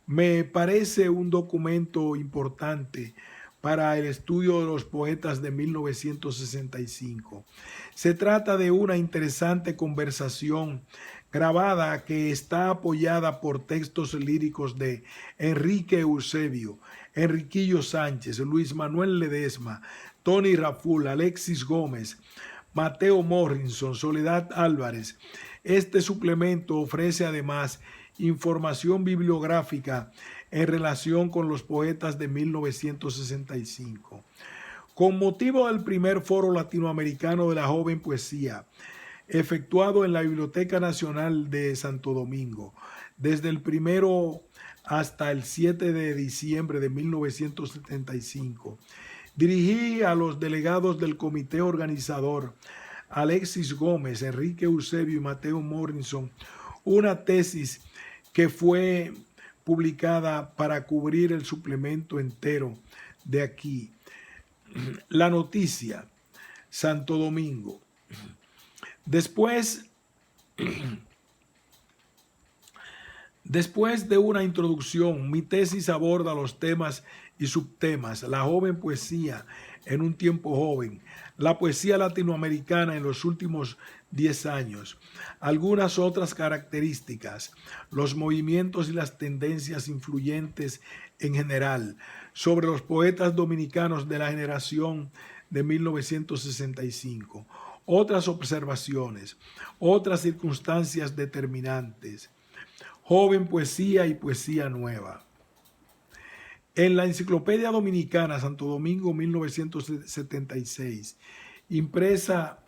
Me parece un documento importante para el estudio de los poetas de 1965. Se trata de una interesante conversación grabada que está apoyada por textos líricos de Enrique Eusebio, Enriquillo Sánchez, Luis Manuel Ledesma, Tony Raful, Alexis Gómez, Mateo Morrison, Soledad Álvarez. Este suplemento ofrece además información bibliográfica en relación con los poetas de 1965. Con motivo del primer foro latinoamericano de la joven poesía, efectuado en la Biblioteca Nacional de Santo Domingo, desde el 1 hasta el 7 de diciembre de 1975. Dirigí a los delegados del comité organizador, Alexis Gómez, Enrique Eusebio y Mateo Morrison, una tesis que fue publicada para cubrir el suplemento entero de aquí. La noticia, Santo Domingo. Después de una introducción, mi tesis aborda los temas y subtemas: la joven poesía en un tiempo joven, la poesía latinoamericana en los últimos 10 años, algunas otras características, los movimientos y las tendencias influyentes en general, sobre los poetas dominicanos de la generación de 1965, otras observaciones, otras circunstancias determinantes, joven poesía y poesía nueva. En la Enciclopedia Dominicana, Santo Domingo, 1976, impresa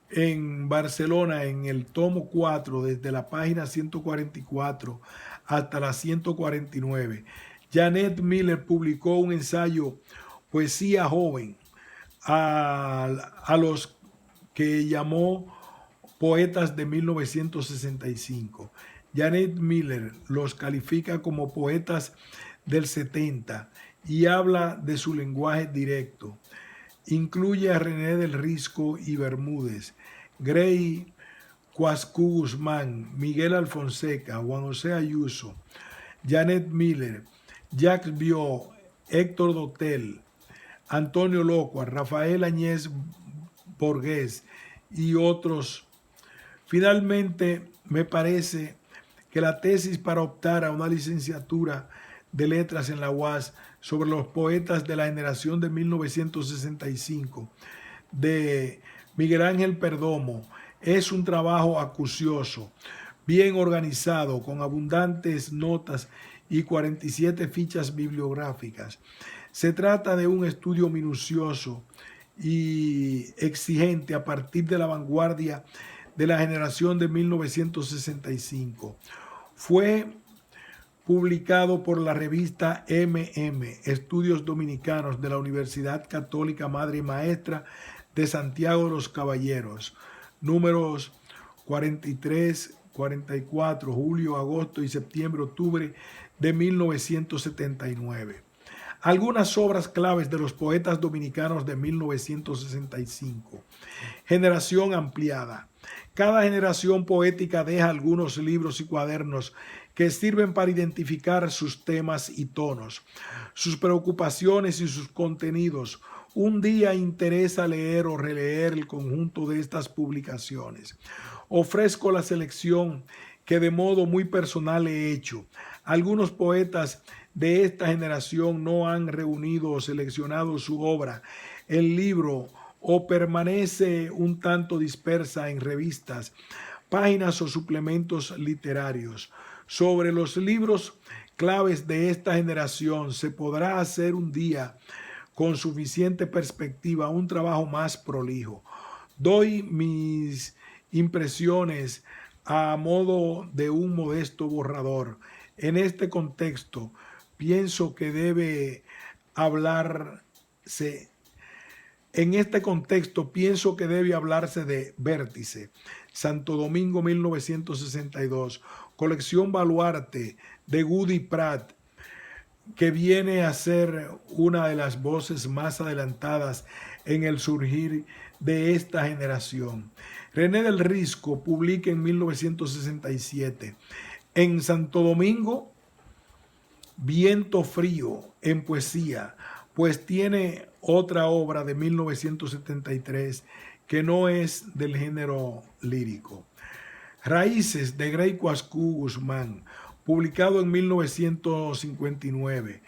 en Barcelona en el tomo 4, desde la página 144 hasta la 149, Janet Miller publicó un ensayo, Poesía Joven, a los que llamó poetas de 1965. Janet Miller los califica como poetas del 70 y habla de su lenguaje directo. Incluye a René del Risco y Bermúdez, Grey Cuascú Guzmán, Miguel Alfonseca, Juan José Ayuso, Janet Miller, Jacques Biot, Héctor Dotel, Antonio Locua, Rafael Añez Borges y otros. Finalmente, me parece que la tesis para optar a una licenciatura de letras en la UAS sobre los poetas de la generación de 1965 de Miguel Ángel Perdomo es un trabajo acucioso, bien organizado, con abundantes notas y 47 fichas bibliográficas. Se trata de un estudio minucioso y exigente a partir de la vanguardia de la generación de 1965. Fue publicado por la revista Estudios Dominicanos de la Universidad Católica Madre y Maestra de Santiago de los Caballeros, números 43, 44, julio, agosto y septiembre, octubre de 1979. Algunas obras claves de los poetas dominicanos de 1965. Generación ampliada. Cada generación poética deja algunos libros y cuadernos que sirven para identificar sus temas y tonos, sus preocupaciones y sus contenidos. Un día interesa leer o releer el conjunto de estas publicaciones. Ofrezco la selección que de modo muy personal he hecho. Algunos poetas de esta generación no han reunido o seleccionado su obra. El libro o permanece un tanto dispersa en revistas, páginas o suplementos literarios. Sobre los libros claves de esta generación se podrá hacer un día con suficiente perspectiva un trabajo más prolijo. Doy mis impresiones a modo de un modesto borrador. En este contexto, pienso que debe hablarse de Vértice, Santo Domingo 1962, colección Baluarte de Goody Pratt, que viene a ser una de las voces más adelantadas en el surgir de esta generación. René del Risco publica en 1967. En Santo Domingo, Viento Frío en poesía, pues tiene otra obra de 1973 que no es del género lírico. Raíces de Grey Cuascú Guzmán, publicado en 1959.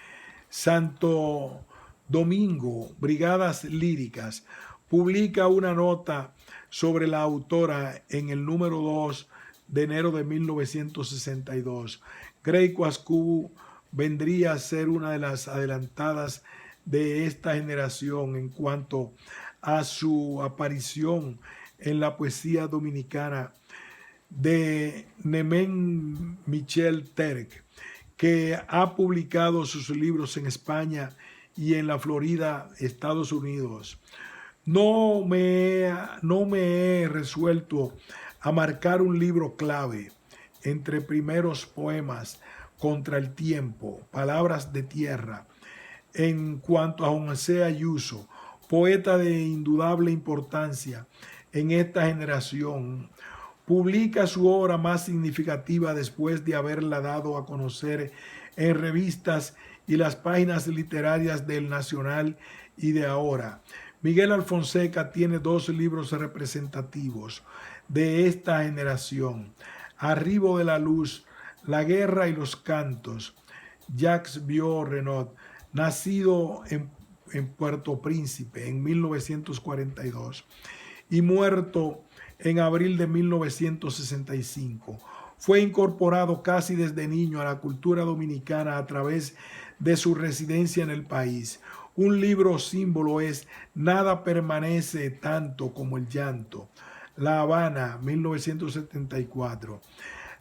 Santo Domingo, Brigadas Líricas, publica una nota sobre la autora en el número 2 de enero de 1962. Grey Cuascú vendría a ser una de las adelantadas de esta generación en cuanto a su aparición en la poesía dominicana de Nemen Michel Terk, que ha publicado sus libros en España y en la Florida, Estados Unidos. No me he resuelto a marcar un libro clave entre primeros poemas, Contra el tiempo, Palabras de tierra, en cuanto a José Ayuso, poeta de indudable importancia en esta generación. Publica su obra más significativa después de haberla dado a conocer en revistas y las páginas literarias del Nacional y de Ahora. Miguel Alfonseca tiene dos libros representativos de esta generación: Arribo de la luz, La guerra y los cantos. Jacques Vieux-Renaud, nacido en Puerto Príncipe en 1942 y muerto en abril de 1965. Fue incorporado casi desde niño a la cultura dominicana a través de su residencia en el país. Un libro símbolo es Nada permanece tanto como el llanto. La Habana, 1974.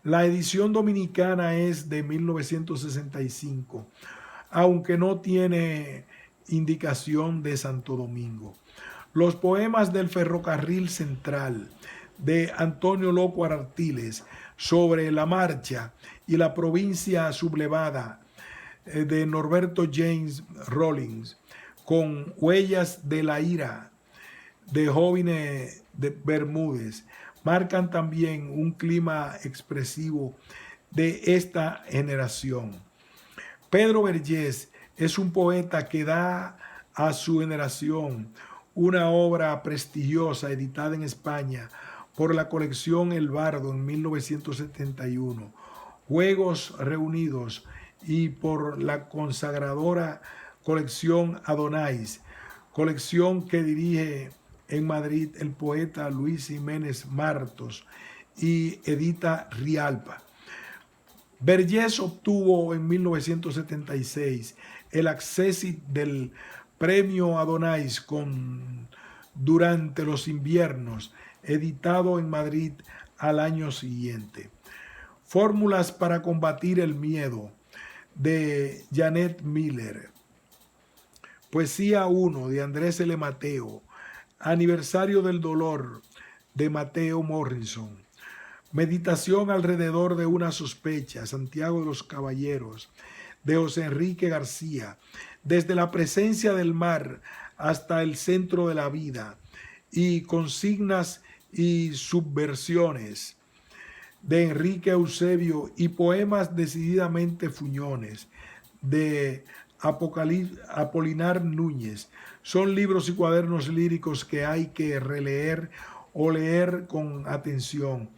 La edición dominicana es de 1965, aunque no tiene indicación de Santo Domingo. Los poemas del Ferrocarril Central, de Antonio Loco Artiles, sobre la marcha y la provincia sublevada, de Norberto James Rawlings, con Huellas de la ira, de Jóvenes de Bermúdez, marcan también un clima expresivo de esta generación. Pedro Vergés es un poeta que da a su generación una obra prestigiosa editada en España por la colección El Bardo en 1971, Juegos Reunidos, y por la consagradora colección Adonais, colección que dirige en Madrid el poeta Luis Jiménez Martos y edita Rialpa. Vergés obtuvo en 1976 el accésit del Premio Adonais durante los inviernos, editado en Madrid al año siguiente. Fórmulas para combatir el miedo, de Janet Miller. Poesía 1, de Andrés L. Mateo. Aniversario del dolor, de Mateo Morrison. Meditación alrededor de una sospecha, Santiago de los Caballeros, de José Enrique García. Desde la presencia del mar hasta el centro de la vida, y consignas y subversiones, de Enrique Eusebio, y poemas decididamente fuñones, de Apolinar Núñez. Son libros y cuadernos líricos que hay que releer o leer con atención,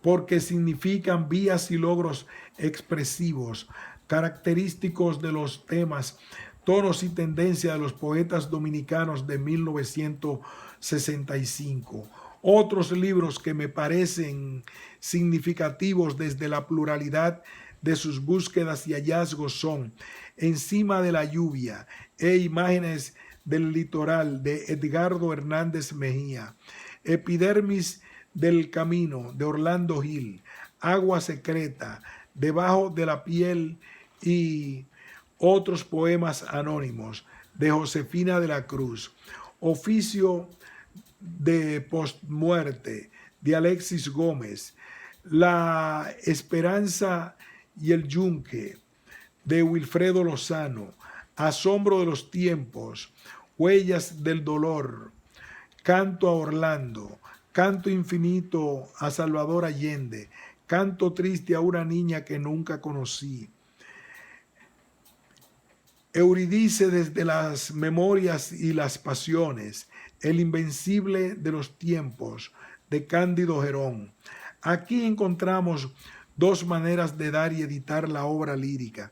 porque significan vías y logros expresivos, característicos de los temas, tonos y tendencias de los poetas dominicanos de 1965. Otros libros que me parecen significativos desde la pluralidad de sus búsquedas y hallazgos son Encima de la lluvia e Imágenes del litoral, de Edgardo Hernández Mejía, Epidermis del camino, de Orlando Gil, Agua secreta, Debajo de la piel y otros poemas anónimos, de Josefina de la Cruz, Oficio de postmuerte, de Alexis Gómez, La esperanza y el yunque, de Wilfredo Lozano, Asombro de los tiempos, Huellas del dolor, Canto a Orlando, Canto infinito a Salvador Allende, Canto triste a una niña que nunca conocí. Eurídice desde las memorias y las pasiones, El invencible de los tiempos, de Cándido Gerón. Aquí encontramos dos maneras de dar y editar la obra lírica.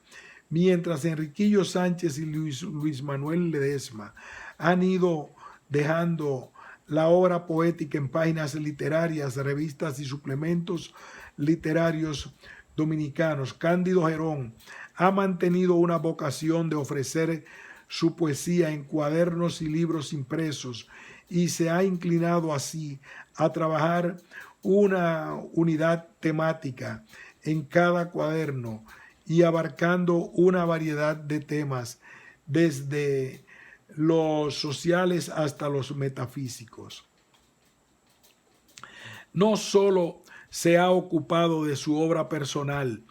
Mientras Enriquillo Sánchez y Luis Manuel Ledesma han ido dejando la obra poética en páginas literarias, revistas y suplementos literarios dominicanos, Cándido Gerón ha mantenido una vocación de ofrecer su poesía en cuadernos y libros impresos, y se ha inclinado así a trabajar una unidad temática en cada cuaderno y abarcando una variedad de temas, desde los sociales hasta los metafísicos. No solo se ha ocupado de su obra personal,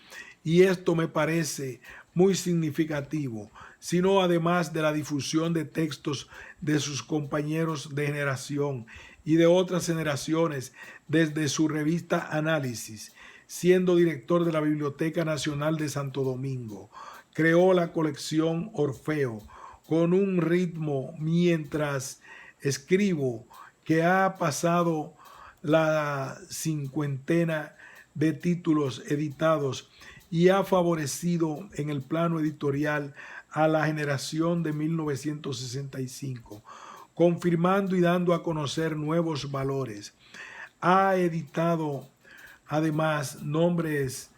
y esto me parece muy significativo, sino además de la difusión de textos de sus compañeros de generación y de otras generaciones desde su revista Análisis. Siendo director de la Biblioteca Nacional de Santo Domingo, creó la colección Orfeo con un ritmo mientras escribo que ha pasado la cincuentena de títulos editados y ha favorecido en el plano editorial a la generación de 1965, confirmando y dando a conocer nuevos valores. Ha editado además nombres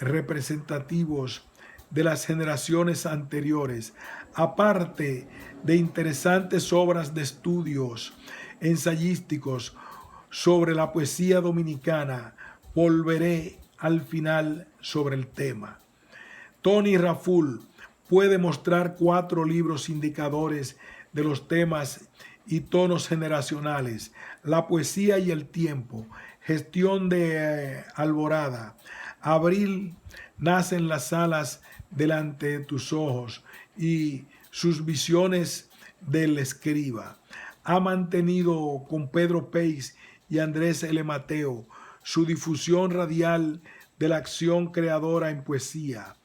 representativos de las generaciones anteriores, aparte de interesantes obras de estudios ensayísticos sobre la poesía dominicana. Volveré al final sobre el tema. Tony Raful puede mostrar 4 libros indicadores de los temas y tonos generacionales: La poesía y el tiempo, Gestión de Alborada, Abril nacen las alas delante de tus ojos y Sus visiones del escriba. Ha mantenido con Pedro Peix y Andrés L. Mateo su difusión radial de la acción creadora en poesía,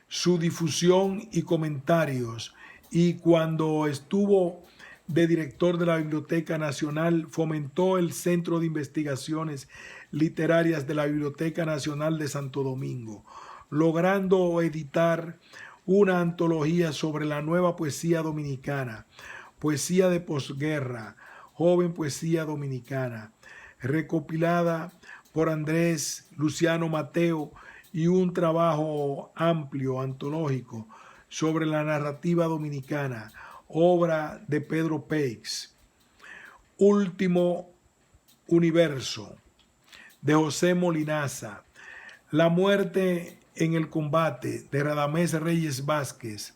su difusión y comentarios, y cuando estuvo de director de la Biblioteca Nacional, fomentó el Centro de Investigaciones Literarias de la Biblioteca Nacional de Santo Domingo, logrando editar una antología sobre la nueva poesía dominicana, poesía de posguerra, joven poesía dominicana, recopilada por Andrés Luciano Mateo, y un trabajo amplio, antológico, sobre la narrativa dominicana, obra de Pedro Peix. Último universo, de José Molinaza. La muerte en el combate, de Radamés Reyes Vázquez.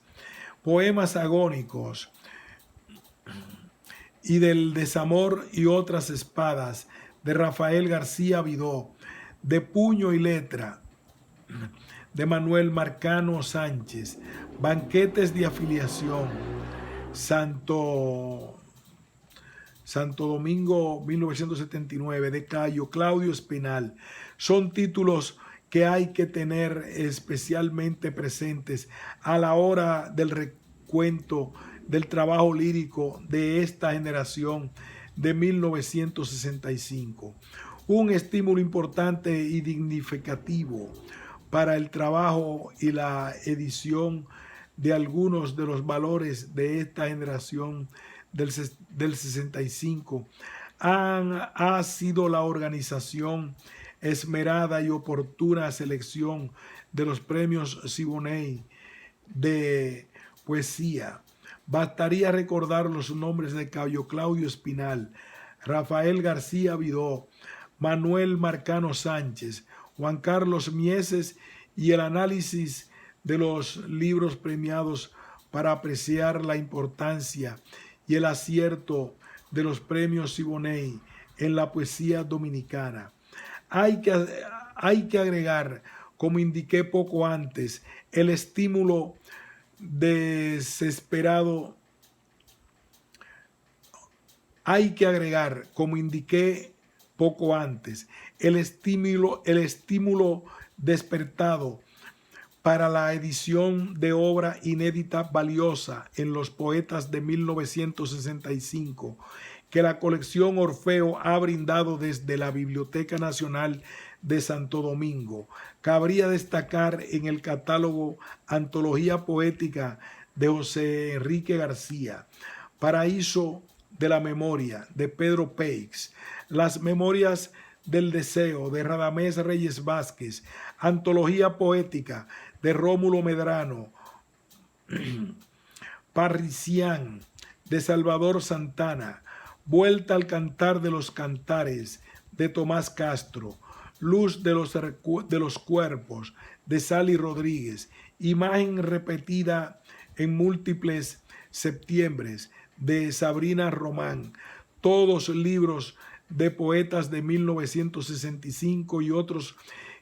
Poemas agónicos y del desamor y otras espadas, de Rafael García Vidó. De puño y letra, de Manuel Marcano Sánchez. Banquetes de afiliación, Santo Domingo 1979, de Cayo Claudio Espinal. Son títulos que hay que tener especialmente presentes a la hora del recuento del trabajo lírico de esta generación de 1965. Un estímulo importante y dignificativo para el trabajo y la edición de algunos de los valores de esta generación del 65 ha sido la organización esmerada y oportuna selección de los premios Siboney de poesía. Bastaría recordar los nombres de Cayo Claudio Espinal, Rafael García Vidó, Manuel Marcano Sánchez, Juan Carlos Mieses, y el análisis de los libros premiados para apreciar la importancia y el acierto de los premios Siboney en la poesía dominicana. Hay que agregar, como indiqué poco antes, el estímulo desesperado. Hay que agregar, como indiqué poco antes, el estímulo despertado para la edición de obra inédita valiosa en los poetas de 1965, que la colección Orfeo ha brindado desde la Biblioteca Nacional de Santo Domingo. Cabría destacar en el catálogo Antología Poética de José Enrique García, Paraíso de la Memoria de Pedro Peix, Las Memorias del Deseo de Radamés Reyes Vázquez, Antología Poética de Rómulo Medrano, Parricián de Salvador Santana, Vuelta al Cantar de los Cantares de Tomás Castro, Luz de los Cuerpos de Sally Rodríguez, Imagen repetida en múltiples septiembres, de Sabrina Román, todos libros de poetas de 1965 y otros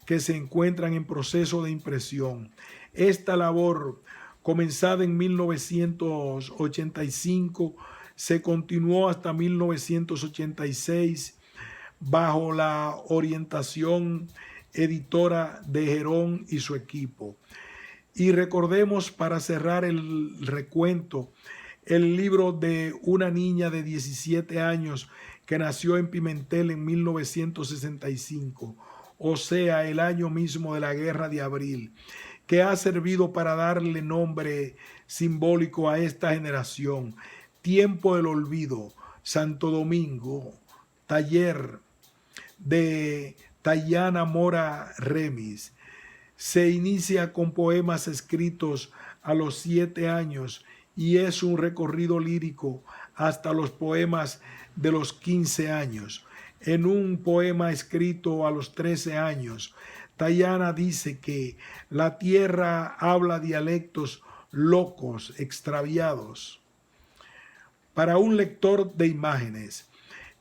que se encuentran en proceso de impresión. Esta labor, comenzada en 1985, se continuó hasta 1986 bajo la orientación editora de Gerón y su equipo. Y recordemos, para cerrar el recuento, el libro de una niña de 17 años que nació en Pimentel en 1965, o sea, el año mismo de la Guerra de Abril, que ha servido para darle nombre simbólico a esta generación. Tiempo del olvido, Santo Domingo, taller de Tayana Mora Remis. Se inicia con poemas escritos a los 7 años y es un recorrido lírico hasta los poemas de los 15 años. En un poema escrito a los 13 años, Tayana dice que la tierra habla dialectos locos, extraviados. Para un lector de imágenes,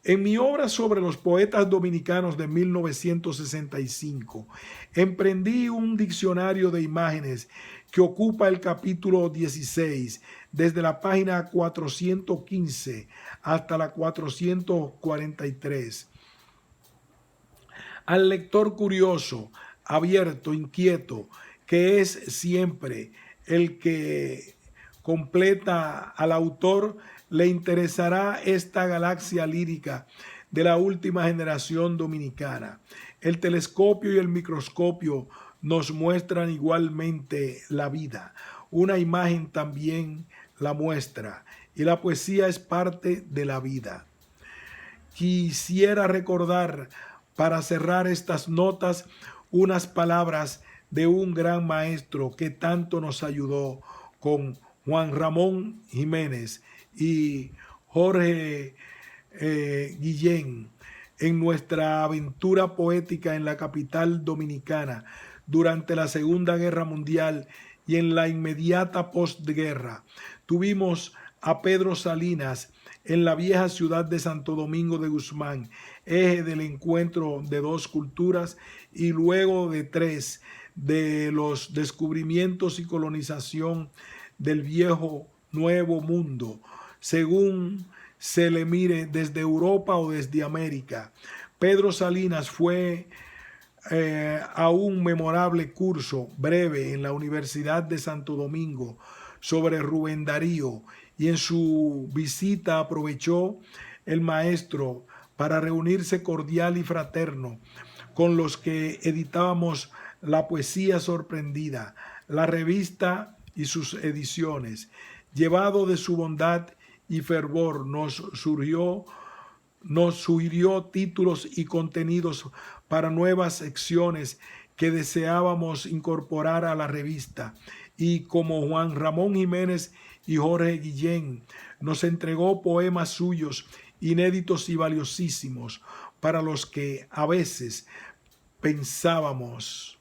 en mi obra sobre los poetas dominicanos de 1965, emprendí un diccionario de imágenes que ocupa el capítulo 16, desde la página 415 hasta la 443. Al lector curioso, abierto, inquieto, que es siempre el que completa al autor, le interesará esta galaxia lírica de la última generación dominicana. El telescopio y el microscopio nos muestran igualmente la vida. Una imagen también la muestra, y la poesía es parte de la vida. Quisiera recordar, para cerrar estas notas, unas palabras de un gran maestro que tanto nos ayudó, con Juan Ramón Jiménez y Jorge Guillén, en nuestra aventura poética en la capital dominicana durante la Segunda Guerra Mundial y en la inmediata postguerra. Tuvimos a Pedro Salinas en la vieja ciudad de Santo Domingo de Guzmán, eje del encuentro de dos culturas y luego de tres, de los descubrimientos y colonización del viejo nuevo mundo, según se le mire, desde Europa o desde América. Pedro Salinas fue a un memorable curso breve en la Universidad de Santo Domingo sobre Rubén Darío, y en su visita aprovechó el maestro para reunirse cordial y fraterno con los que editábamos La Poesía Sorprendida, la revista y sus ediciones. Llevado de su bondad y fervor, nos sugirió títulos y contenidos para nuevas secciones que deseábamos incorporar a la revista, y como Juan Ramón Jiménez y Jorge Guillén nos entregó poemas suyos inéditos y valiosísimos, para los que a veces pensábamos